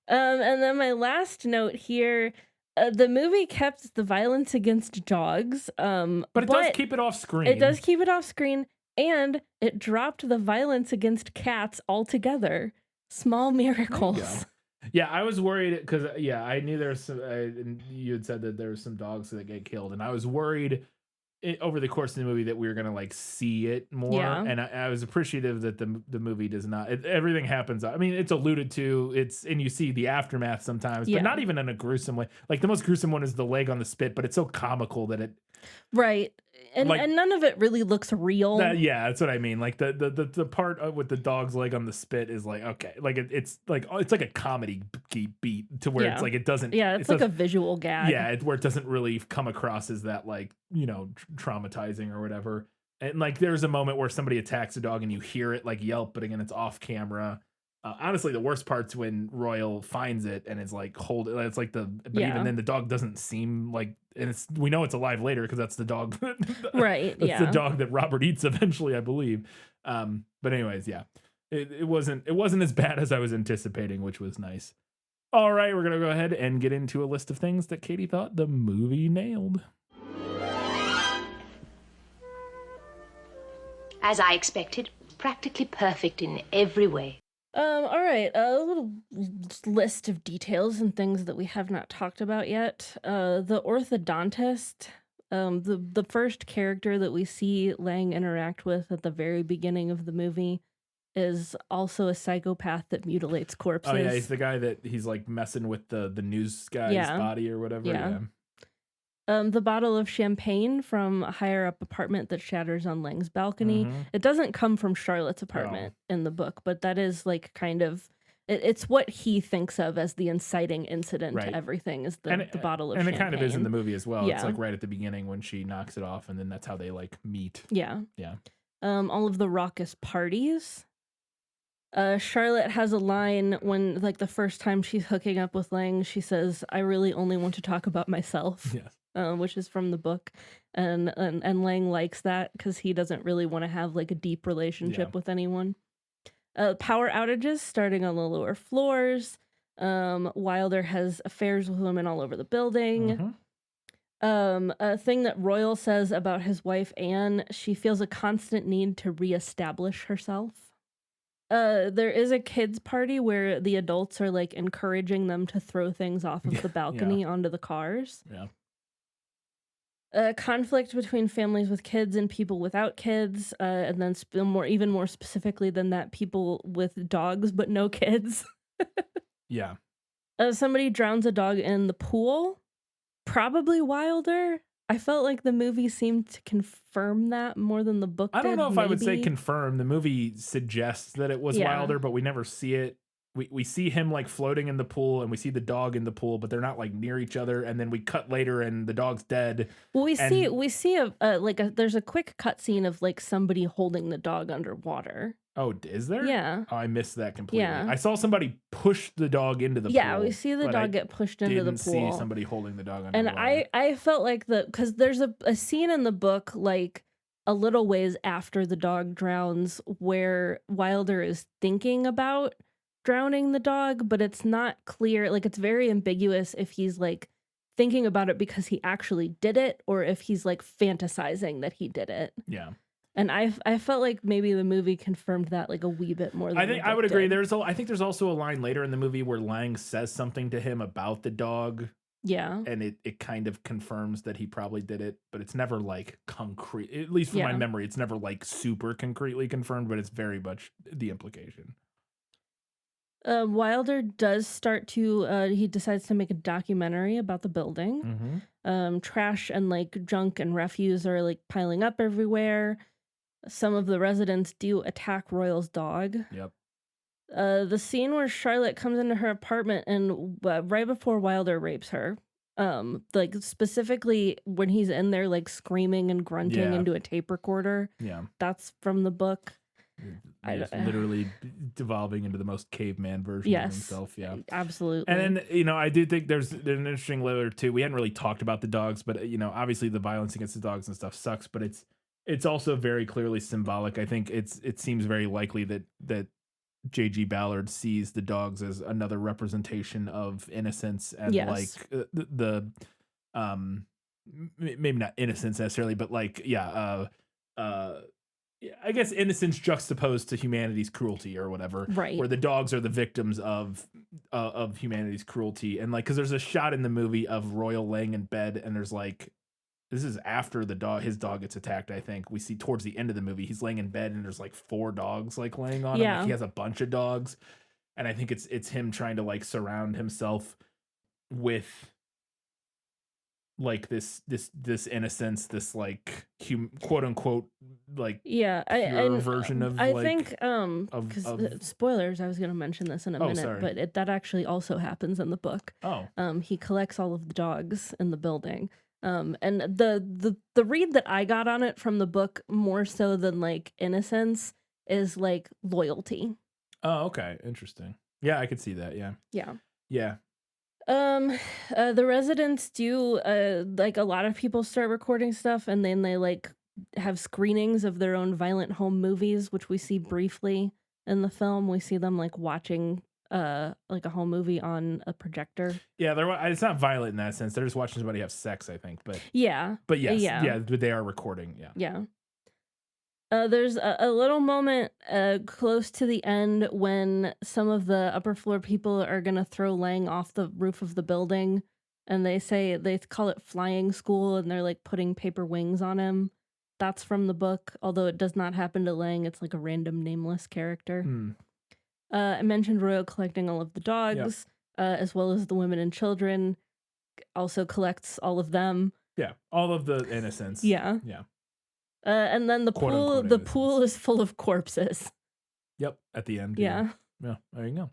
And then my last note here, the movie kept the violence against dogs. But it does keep it off screen. It does keep it off screen, and it dropped the violence against cats altogether. Small miracles. Yeah, I was worried because, I knew there was some, you had said that there were some dogs that get killed, and I was worried over the course of the movie that we were going to like see it more. Yeah. And I was appreciative that the movie does not, everything happens. I mean, it's alluded to, and you see the aftermath sometimes, but not even in a gruesome way. Like the most gruesome one is the leg on the spit, but it's so comical that it. Right. And like, and none of it really looks real. That's what I mean. Like the part with the dog's leg on the spit is like, okay, like it's like a comedy beat to where it's like it doesn't. Yeah, it's like a visual gag. Yeah, where it doesn't really come across as that like traumatizing or whatever. And like there's a moment where somebody attacks a dog and you hear it like yelp, but again it's off camera. Honestly, the worst part's when Royal finds it and it's like it's like even then the dog doesn't seem like, and we know it's alive later because that's the dog. Right. That's the dog that Robert eats eventually, I believe. But anyways, yeah, it wasn't as bad as I was anticipating, which was nice. All right, we're gonna go ahead and get into a list of things that Katie thought the movie nailed. As I expected, practically perfect in every way. All right, a little list of details and things that we have not talked about yet. The orthodontist, the first character that we see Laing interact with at the very beginning of the movie is also a psychopath that mutilates corpses. Oh yeah, he's the guy that he's like messing with the news guy's body or whatever. Yeah. The bottle of champagne from a higher up apartment that shatters on Lang's balcony. It doesn't come from Charlotte's apartment in the book, but that is like kind of it's what he thinks of as the inciting incident to everything is the bottle of champagne. And it kind of is in the movie as well. Yeah. It's like right at the beginning when she knocks it off, and then that's how they like meet. Yeah. Yeah. All of the raucous parties. Charlotte has a line when, like, the first time she's hooking up with Laing, she says, "I really only want to talk about myself." Yes. Which is from the book, and Laing likes that because he doesn't really want to have like a deep relationship with anyone. Power outages starting on the lower floors. Wilder has affairs with women all over the building. A thing that Royal says about his wife Anne, she feels a constant need to reestablish herself. There is a kids party where the adults are like encouraging them to throw things off of the balcony onto the cars. Yeah. Conflict between families with kids and people without kids, and then even more specifically than that, people with dogs but no kids. Yeah. Somebody drowns a dog in the pool, probably Wilder. I felt like the movie seemed to confirm that more than the book I don't did, know if I would say maybe. confirm. The movie suggests that it was Yeah. Wilder, but we never see it. We see him like floating in the pool, and we see the dog in the pool, but they're not like near each other. And then we cut later, and the dog's dead. Well, we and- see there's a quick cutscene of like somebody holding the dog underwater. Oh, is there? Yeah. Oh, I missed that completely. Yeah. I saw somebody push the dog into the pool. Yeah, we see the but I dog get pushed into the didn't pool. see somebody holding the dog And underwater. I felt like because there's a scene in the book like a little ways after the dog drowns where Wilder is thinking about drowning the dog, but it's not clear. Like it's very ambiguous if he's like thinking about it because he actually did it or if he's like fantasizing that he did it. Yeah. And I felt like maybe the movie confirmed that like a wee bit more than I think the I would book agree. did. I think there's also a line later in the movie where Laing says something to him about the dog, Yeah. and it kind of confirms that he probably did it, but it's never like concrete. At least from my Yeah. memory, it's never like super concretely confirmed, but it's very much the implication. Wilder does start to he decides to make a documentary about the building. Mm-hmm. Trash and like junk and refuse are like piling up everywhere. Some of the residents do attack Royal's dog. Yep. The scene where Charlotte comes into her apartment and right before Wilder rapes her, like specifically when he's in there like screaming and grunting Yeah. into a tape recorder. Yeah. That's from the book. He's literally devolving into the most caveman version Yes. of himself. Yeah. Absolutely. And then, I do think there's an interesting layer too. We hadn't really talked about the dogs, but obviously the violence against the dogs and stuff sucks, but it's also very clearly symbolic. I think it seems very likely that J.G. Ballard sees the dogs as another representation of innocence and Yes. like maybe not innocence necessarily, but like I guess innocence juxtaposed to humanity's cruelty or whatever, Right. where the dogs are the victims of humanity's cruelty. And like, cause there's a shot in the movie of Royal laying in bed, and there's like, this is after his dog gets attacked. I think we see towards the end of the movie, he's laying in bed and there's like 4 dogs like laying on him. Yeah. Like, he has a bunch of dogs. And I think it's him trying to like surround himself with like this innocence, this like quote unquote like Yeah, pure version of I like, think of spoilers. I was going to mention this in a minute, sorry. but that actually also happens in the book. oh He collects all of the dogs in the building. And the read that I got on it from the book more so than like innocence is like loyalty. oh okay, interesting. Yeah, I could see that. Yeah. The residents do like a lot of people start recording stuff and then they like have screenings of their own violent home movies, which we see briefly in the film. We see them like watching like a home movie on a projector. Yeah, it's not violent in that sense. They're just watching somebody have sex, I think. But Yeah. yes, Yeah. but they are recording. Yeah. Yeah. There's a little moment close to the end when some of the upper floor people are going to throw Laing off the roof of the building. And they call it flying school and they're like putting paper wings on him. That's from the book, although it does not happen to Laing. It's like a random nameless character. Hmm. I mentioned Royal collecting all of the dogs, as well as the women and children. Also collects all of them. Yeah, all of the innocence. Yeah. Yeah. And then the Quote, pool unquote, the innocence. pool is full of corpses. Yep. At the end. Yeah. Yeah. There you go.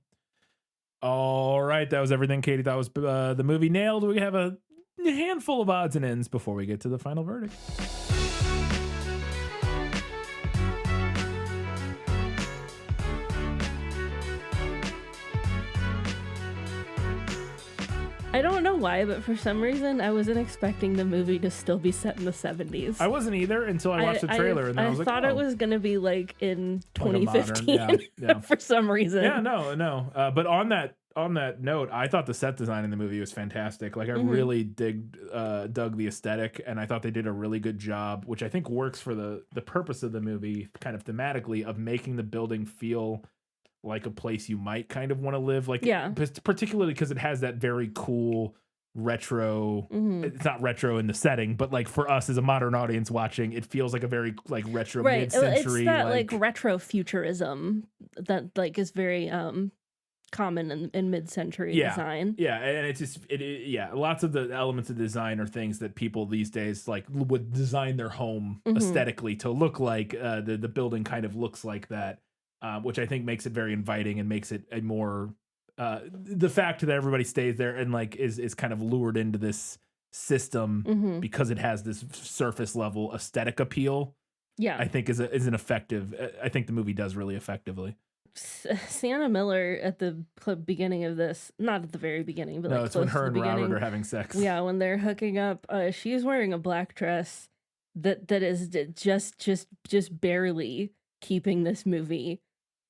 All right, that was everything Katie thought was the movie nailed. We have a handful of odds and ends before we get to the final verdict. I don't know why, but for some reason I wasn't expecting the movie to still be set in the 70s. I wasn't either until I watched the trailer, and then I was like, thought oh, it was gonna be like in like a modern- 2015 yeah. for some reason. Yeah, no. But on that note, I thought the set design in the movie was fantastic. Like I Mm-hmm. really dug the aesthetic, and I thought they did a really good job, which I think works for the purpose of the movie, kind of thematically, of making the building feel like a place you might kind of want to live. Like, Yeah. particularly because it has that very cool retro. Mhm. It's not retro in the setting, but like for us as a modern audience watching, it feels like a very like retro Right. mid-century. It's that like retro futurism that like is very common in mid-century Yeah. design. Yeah, and it's just lots of the elements of design are things that people these days like would design their home aesthetically to look like. The building kind of looks like that, which I think makes it very inviting and makes it a more the fact that everybody stays there and like is kind of lured into this system because it has this surface level aesthetic appeal. Yeah, I think is an effective. I think the movie does really effectively. Sienna Miller at the beginning of this, not at the very beginning, but No, like it's when close to her the and Robert beginning. are having sex. Yeah, when they're hooking up, she's wearing a black dress that is just barely keeping this movie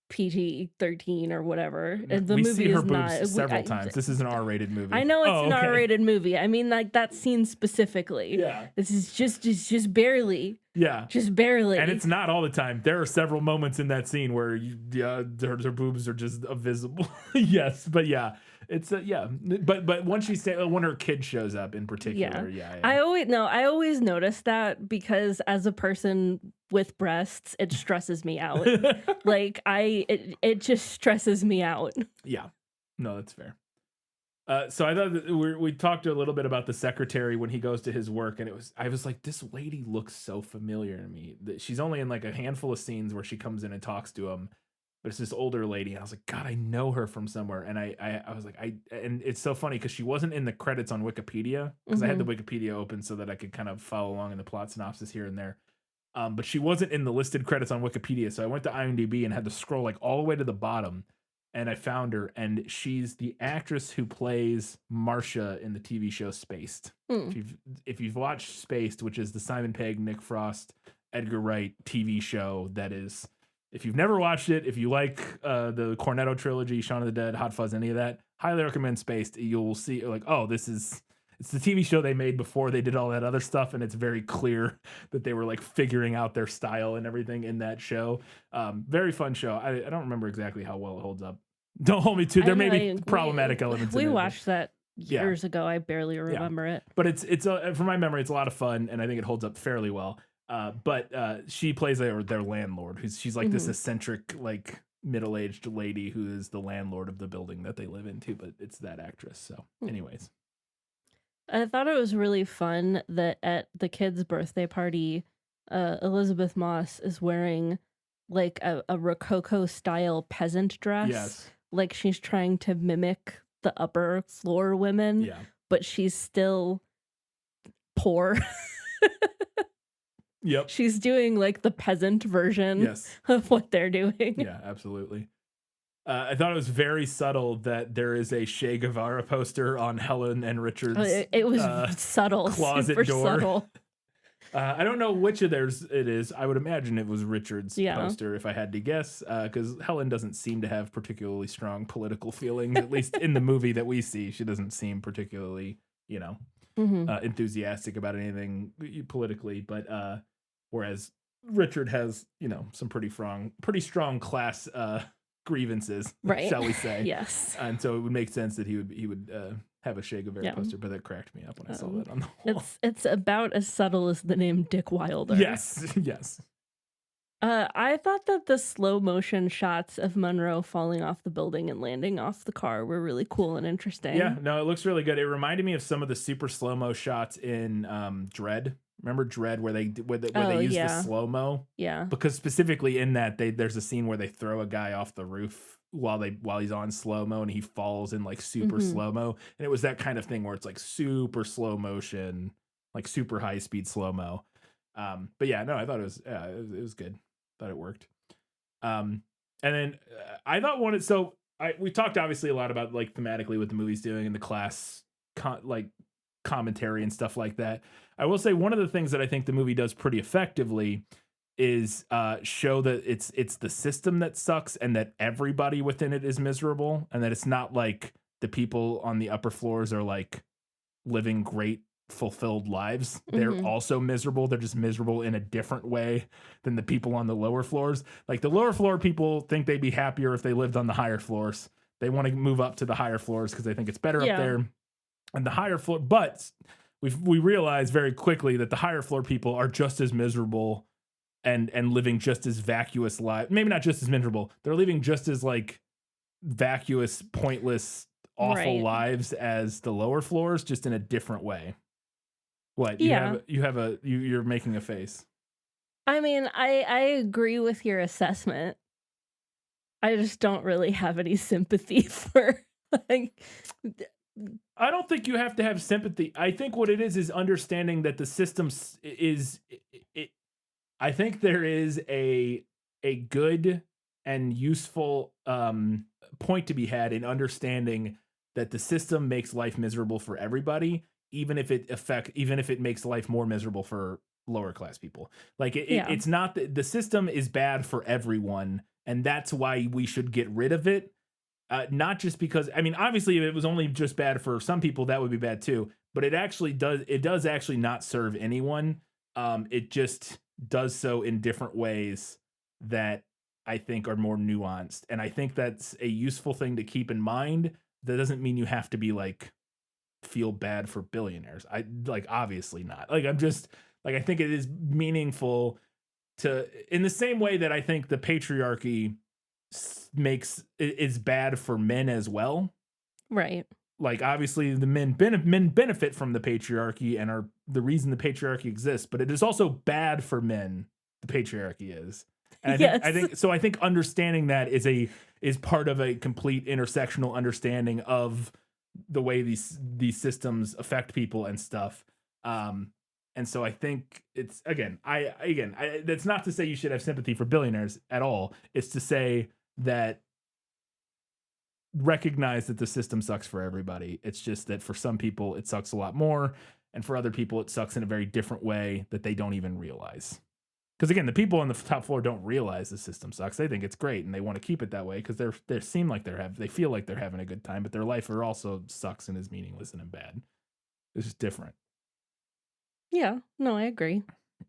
PG-13 or whatever. And the we movie see her is boobs not several times. This is an R-rated movie. I know it's Oh, an okay. R-rated movie. I mean, like that scene specifically. Yeah. This is just barely. Yeah. Just barely. And it's not all the time. There are several moments in that scene where their boobs are just visible. Yes, but yeah, it's But once when her kid shows up in particular, yeah. I always notice that because as a person with breasts, it stresses me out. Like it just stresses me out. Yeah, no, that's fair. So I thought that we talked a little bit about the secretary when he goes to his work, and I was like, this lady looks so familiar to me. She's only in like a handful of scenes where she comes in and talks to him, but it's this older lady, and I was like, God, I know her from somewhere. And I was like, and it's so funny because she wasn't in the credits on Wikipedia because I had the Wikipedia open so that I could kind of follow along in the plot synopsis here and there. But she wasn't in the listed credits on Wikipedia, so I went to IMDb and had to scroll like all the way to the bottom. And I found her, and she's the actress who plays Marcia in the TV show Spaced. If you've watched Spaced, which is the Simon Pegg, Nick Frost, Edgar Wright TV show, that is, if you've never watched it, if you like the Cornetto trilogy, Shaun of the Dead, Hot Fuzz, any of that, highly recommend Spaced. You'll see, like, oh, it's the TV show they made before they did all that other stuff, and it's very clear that they were like figuring out their style and everything in that show. Very fun show. I don't remember exactly how well it holds up. Don't hold me to. There may be problematic elements. We in it, watched that years ago. I barely remember it. but it's from my memory, it's a lot of fun, and I think it holds up fairly well. But she plays their landlord, she's like this eccentric, like middle-aged lady who is the landlord of the building that they live in too. But it's that actress. So, anyways. I thought it was really fun that at the kids' birthday party, Elizabeth Moss is wearing like a Rococo style peasant dress. Yes. Like she's trying to mimic the upper floor women, but she's still poor. Yep. She's doing like the peasant version of what they're doing. Yeah, absolutely. I thought it was very subtle that there is a Che Guevara poster on Helen and Richard's it was subtle, closet super door. subtle. I don't know which of theirs it is. I would imagine it was Richard's poster if I had to guess, because Helen doesn't seem to have particularly strong political feelings, at least in the movie that we see. She doesn't seem particularly, enthusiastic about anything politically, but whereas Richard has, some pretty strong class grievances, right? Shall we say? Yes. And so it would make sense that he would have a Che Guevara poster, but that cracked me up when I saw that on the wall. It's about as subtle as the name Dick Wilder. Yes, yes. I thought that the slow motion shots of Monroe falling off the building and landing off the car were really cool and interesting. Yeah, no, it looks really good. It reminded me of some of the super slow mo shots in Dread. Remember Dread where they use the slow mo? Yeah. Because specifically in that there's a scene where they throw a guy off the roof while he's on slow mo and he falls in like super slow mo, and it was that kind of thing where it's like super slow motion, like super high speed slow mo. But yeah, no, I thought it was good. Thought it worked. And then I thought we talked obviously a lot about like thematically what the movie's doing and the class commentary and stuff like that. I will say one of the things that I think the movie does pretty effectively is show that it's the system that sucks and that everybody within it is miserable, and that it's not like the people on the upper floors are like living great fulfilled lives. They're also miserable. They're just miserable in a different way than the people on the lower floors. Like the lower floor people think they'd be happier if they lived on the higher floors. They want to move up to the higher floors because they think it's better up there. And the higher floor, but we realize very quickly that the higher floor people are just as miserable and living just as vacuous lives. Maybe not just as miserable. They're living just as like vacuous, pointless, awful Right. lives as the lower floors, just in a different way. What Yeah. you're making a face. I mean, I agree with your assessment. I just don't really have any sympathy for like I don't think you have to have sympathy. I think what it is understanding that the system it. I think there is a good and useful point to be had in understanding that the system makes life miserable for everybody, even if it makes life more miserable for lower class people. Like yeah. it's not that the system is bad for everyone, and that's why we should get rid of it. Not just because, I mean, obviously, if it was only just bad for some people, that would be bad too. But it does actually not serve anyone. It just does so in different ways that I think are more nuanced. And I think that's a useful thing to keep in mind. That doesn't mean you have to be like, feel bad for billionaires. I like, obviously not. Like, I'm just like, I think it is meaningful to, in the same way that I think the patriarchy is bad for men as well. Right. Like, obviously the men benefit from the patriarchy and are the reason the patriarchy exists, but it is also bad for men. The patriarchy is. And I think understanding that is part of a complete intersectional understanding of the way these systems affect people and stuff. And so I think it's that's not to say you should have sympathy for billionaires at all. It's to say that recognize that the system sucks for everybody. It's just that for some people it sucks a lot more, and for other people it sucks in a very different way that they don't even realize. Because again, the people on the top floor don't realize the system sucks. They think it's great and they want to keep it that way because they feel like they're having a good time, but their life also sucks and is meaningless and bad. It's just different. Yeah, no, I agree.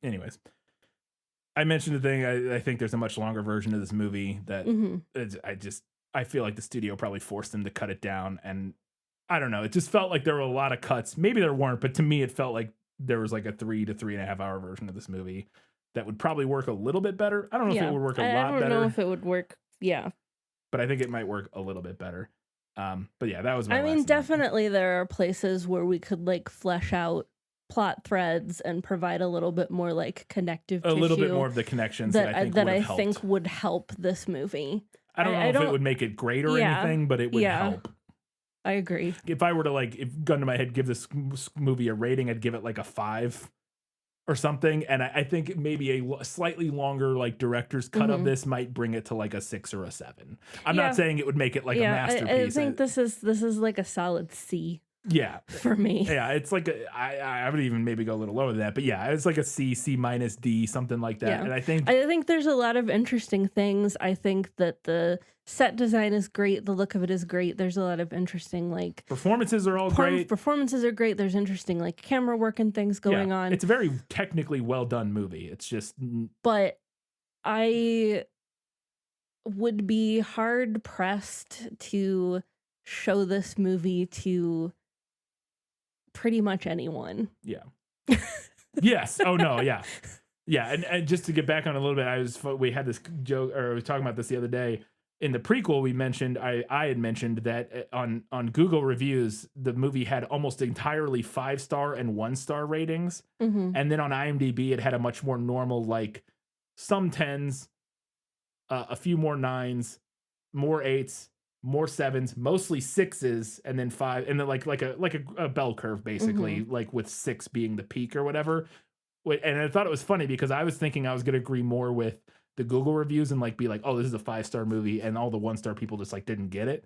Anyways, I mentioned the thing. I think there's a much longer version of this movie that I feel like the studio probably forced them to cut it down, and I don't know. It just felt like there were a lot of cuts. Maybe there weren't, but to me, it felt like there was like a 3 to 3.5 hour version of this movie that would probably work a little bit better. I don't know if it would work a lot better. I don't know if it would work. Yeah, but I think it might work a little bit better. But yeah, that was my I mean, last definitely there are places where we could like flesh out plot threads and provide a little bit more like connective tissue. A little bit more of the connections that I think would help this movie. I don't know if it would make it great or anything, but it would help. I agree. If I were to if gun to my head, give this movie a rating, I'd give it like a 5 or something. And I think maybe a slightly longer like director's cut of this might bring it to like a 6 or a 7. I'm not saying it would make it like a masterpiece. I think this is like a solid C. Yeah, for me. Yeah, it's like I would even maybe go a little lower than that, but yeah, it's like a C minus D, something like that. Yeah. And I think there's a lot of interesting things. I think that the set design is great, the look of it is great. There's a lot of interesting like performances are all great. Performances are great. There's interesting like camera work and things going on. It's a very technically well done movie. It's just, but I would be hard pressed to show this movie to pretty much anyone. Yeah. Yes. Oh no. Yeah. Yeah. And just to get back on a little bit, we had this joke, or we were talking about this the other day. In the prequel, we mentioned, I had mentioned that on Google reviews, the movie had almost entirely 5-star and 1-star ratings. And then on IMDb, it had a much more normal, like some 10s, a few more 9s, more 8s, more 7s, mostly 6s, and then 5, and then like a bell curve basically, like with 6 being the peak or whatever. And I thought it was funny because I was thinking I was going to agree more with the Google reviews and like be like, oh, this is a 5-star movie, and all the 1-star people just like didn't get it.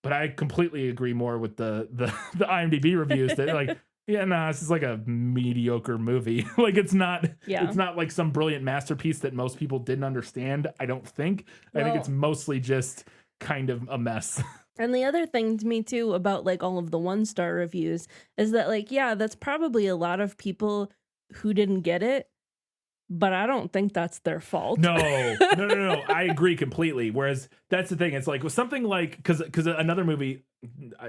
But I completely agree more with the IMDb reviews that like, yeah, no, this is like a mediocre movie. Like it's not like some brilliant masterpiece that most people didn't understand. I don't think. I think it's mostly just kind of a mess. And the other thing to me too about like all of the 1-star reviews is that like, yeah, that's probably a lot of people who didn't get it, but I don't think that's their fault. No. I agree completely. Whereas that's the thing. It's like with something like, because another movie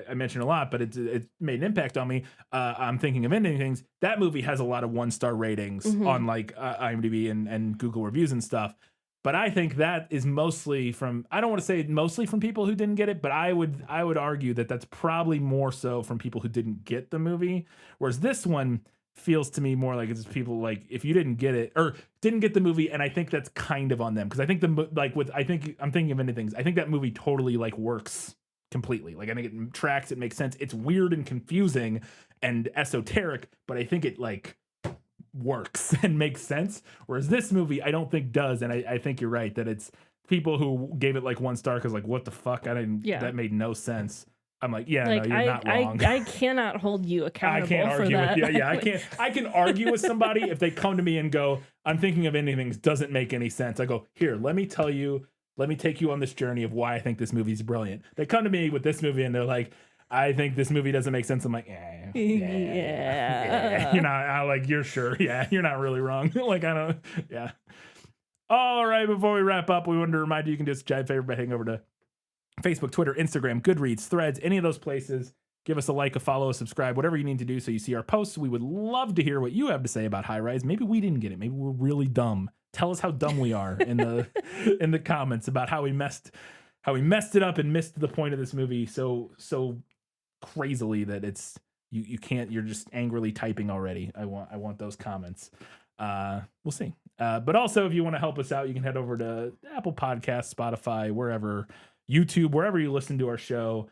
I mentioned a lot, but it made an impact on me. I'm thinking of Ending Things. That movie has a lot of 1-star ratings on like IMDb and Google reviews and stuff. But I think that is mostly from, I don't want to say mostly from people who didn't get it, but I would argue that that's probably more so from people who didn't get the movie. Whereas this one feels to me more like it's people like, if you didn't get it or didn't get the movie, and I think that's kind of on them. Because I think I'm thinking of anything. I think that movie totally like works completely. Like I think it tracks, it makes sense. It's weird and confusing and esoteric, but I think it like works and makes sense. Whereas this movie I don't think does, and I think you're right that it's people who gave it like 1 star because like, what the fuck, that made no sense. I'm like, yeah, like, no, you're not wrong. I cannot hold you accountable. I can't for argue that. with you. Yeah, I can argue with somebody if they come to me and go, I'm thinking of anything doesn't make any sense. I go, here, let me take you on this journey of why I think this movie's brilliant. They come to me with this movie and they're like, I think this movie doesn't make sense. I'm like, yeah. You're not like, you're sure. Yeah, you're not really wrong. Like, I don't, yeah. All right, before we wrap up, we wanted to remind you can do us a giant favor by heading over to Facebook, Twitter, Instagram, Goodreads, Threads, any of those places. Give us a like, a follow, a subscribe, whatever you need to do so you see our posts. We would love to hear what you have to say about High Rise. Maybe we didn't get it. Maybe we're really dumb. Tell us how dumb we are in the comments about how we messed it up and missed the point of this movie so crazily that it's you can't, you're just angrily typing already. I want those comments. We'll see. But also, if you want to help us out, you can head over to Apple Podcasts, Spotify, wherever, YouTube, wherever you listen to our show.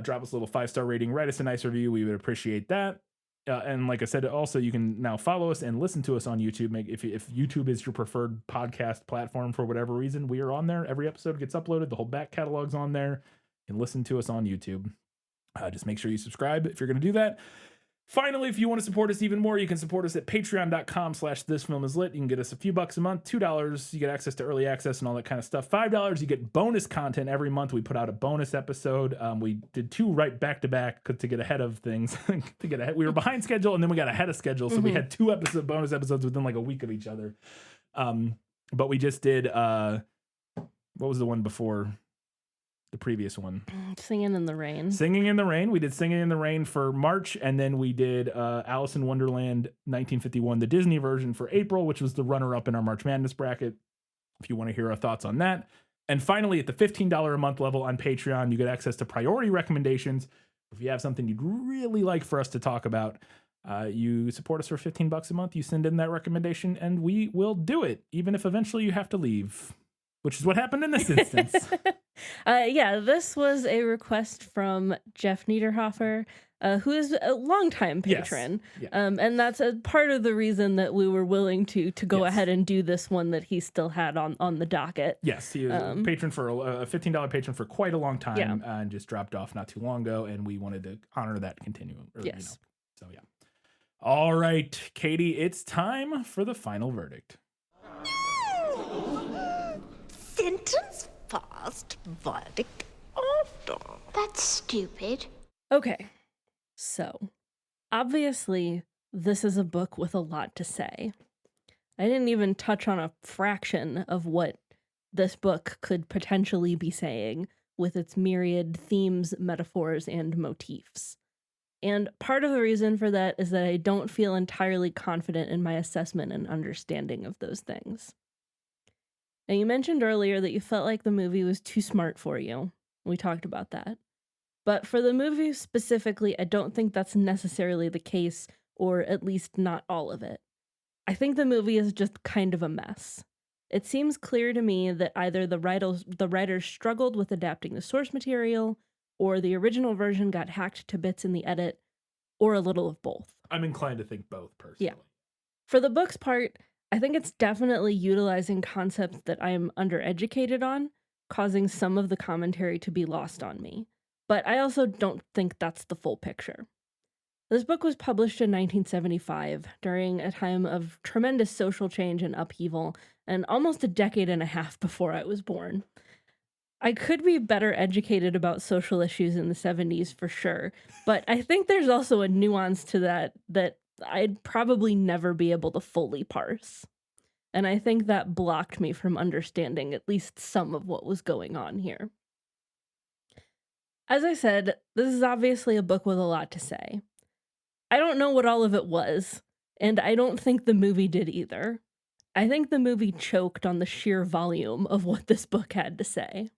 Drop us a little 5-star rating, write us a nice review. We would appreciate that. And like I said, also you can now follow us and listen to us on YouTube. If YouTube is your preferred podcast platform for whatever reason, we are on there. Every episode gets uploaded. The whole back catalog's on there. You can listen to us on YouTube. Just make sure you subscribe if you're going to do that. Finally, if you want to support us even more, you can support us at patreon.com/thisfilmislit. You can get us a few bucks a month. $2, you get access to early access and all that kind of stuff. $5, you get bonus content every month. We put out a bonus episode. We did 2 right back to back to get ahead of things. We were behind schedule and then we got ahead of schedule. So we had 2 bonus episodes within like a week of each other. But we just did, what was the one before? The previous one, Singing in the Rain. We did Singing in the Rain for March, and then we did Alice in Wonderland 1951, the Disney version, for April, which was the runner-up in our March Madness bracket, if you want to hear our thoughts on that. And finally, at the $15 a month level on Patreon, you get access to priority recommendations. If you have something you'd really like for us to talk about, you support us for $15 a month, you send in that recommendation, and we will do it, even if eventually you have to leave, which is what happened in this instance. This was a request from Jeff Niederhofer, who is a longtime patron. Yes. Yeah. And that's a part of the reason that we were willing to go ahead and do this one that he still had on the docket. Yes, he was a patron for a $15 patron for quite a long time and just dropped off not too long ago, and we wanted to honor that continuum. Yes. So, yeah. All right, Katie, it's time for the final verdict. Sentence fast, verdict after. That's stupid. Okay, so obviously this is a book with a lot to say. I didn't even touch on a fraction of what this book could potentially be saying with its myriad themes, metaphors, and motifs. And part of the reason for that is that I don't feel entirely confident in my assessment and understanding of those things. Now, you mentioned earlier that you felt like the movie was too smart for you. We talked about that. But for the movie specifically, I don't think that's necessarily the case, or at least not all of it. I think the movie is just kind of a mess. It seems clear to me that either the writers struggled with adapting the source material, or the original version got hacked to bits in the edit, or a little of both. I'm inclined to think both, personally. Yeah. For the book's part, I think it's definitely utilizing concepts that I'm undereducated on, causing some of the commentary to be lost on me. But I also don't think that's the full picture. This book was published in 1975, during a time of tremendous social change and upheaval, and almost a decade and a half before I was born. I could be better educated about social issues in the 70s for sure, but I think there's also a nuance to that I'd probably never be able to fully parse. And I think that blocked me from understanding at least some of what was going on here. As I said, this is obviously a book with a lot to say. I don't know what all of it was, and I don't think the movie did either. I think the movie choked on the sheer volume of what this book had to say.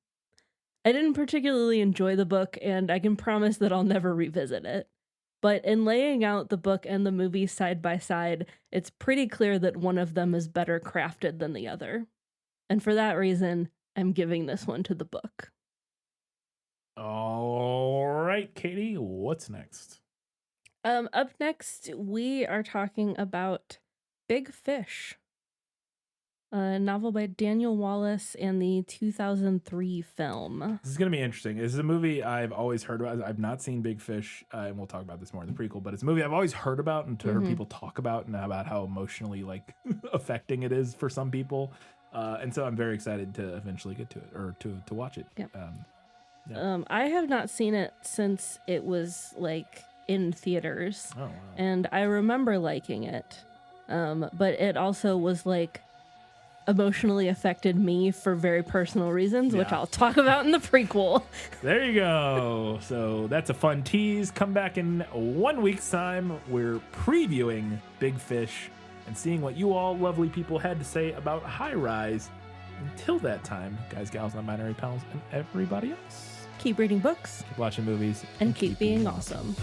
I didn't particularly enjoy the book, and I can promise that I'll never revisit it. But in laying out the book and the movie side by side, it's pretty clear that one of them is better crafted than the other. And for that reason, I'm giving this one to the book. All right, Katie, what's next? Up next, we are talking about Big Fish, a novel by Daniel Wallace and the 2003 film. This is going to be interesting. This is a movie I've always heard about. I've not seen Big Fish, and we'll talk about this more in the prequel, but it's a movie I've always heard about and heard people talk about and about how emotionally affecting it is for some people. And so I'm very excited to eventually get to it or to watch it. Yep. Yeah. I have not seen it since it was in theaters. Oh, wow. And I remember liking it. But it also was emotionally affected me for very personal reasons, which I'll talk about in the prequel. There you go. So that's a fun tease. Come back in 1 week's time. We're previewing Big Fish and seeing what you all lovely people had to say about High Rise. Until that time, guys, gals, non-binary pals, and everybody else. Keep reading books. Keep watching movies. And keep being awesome.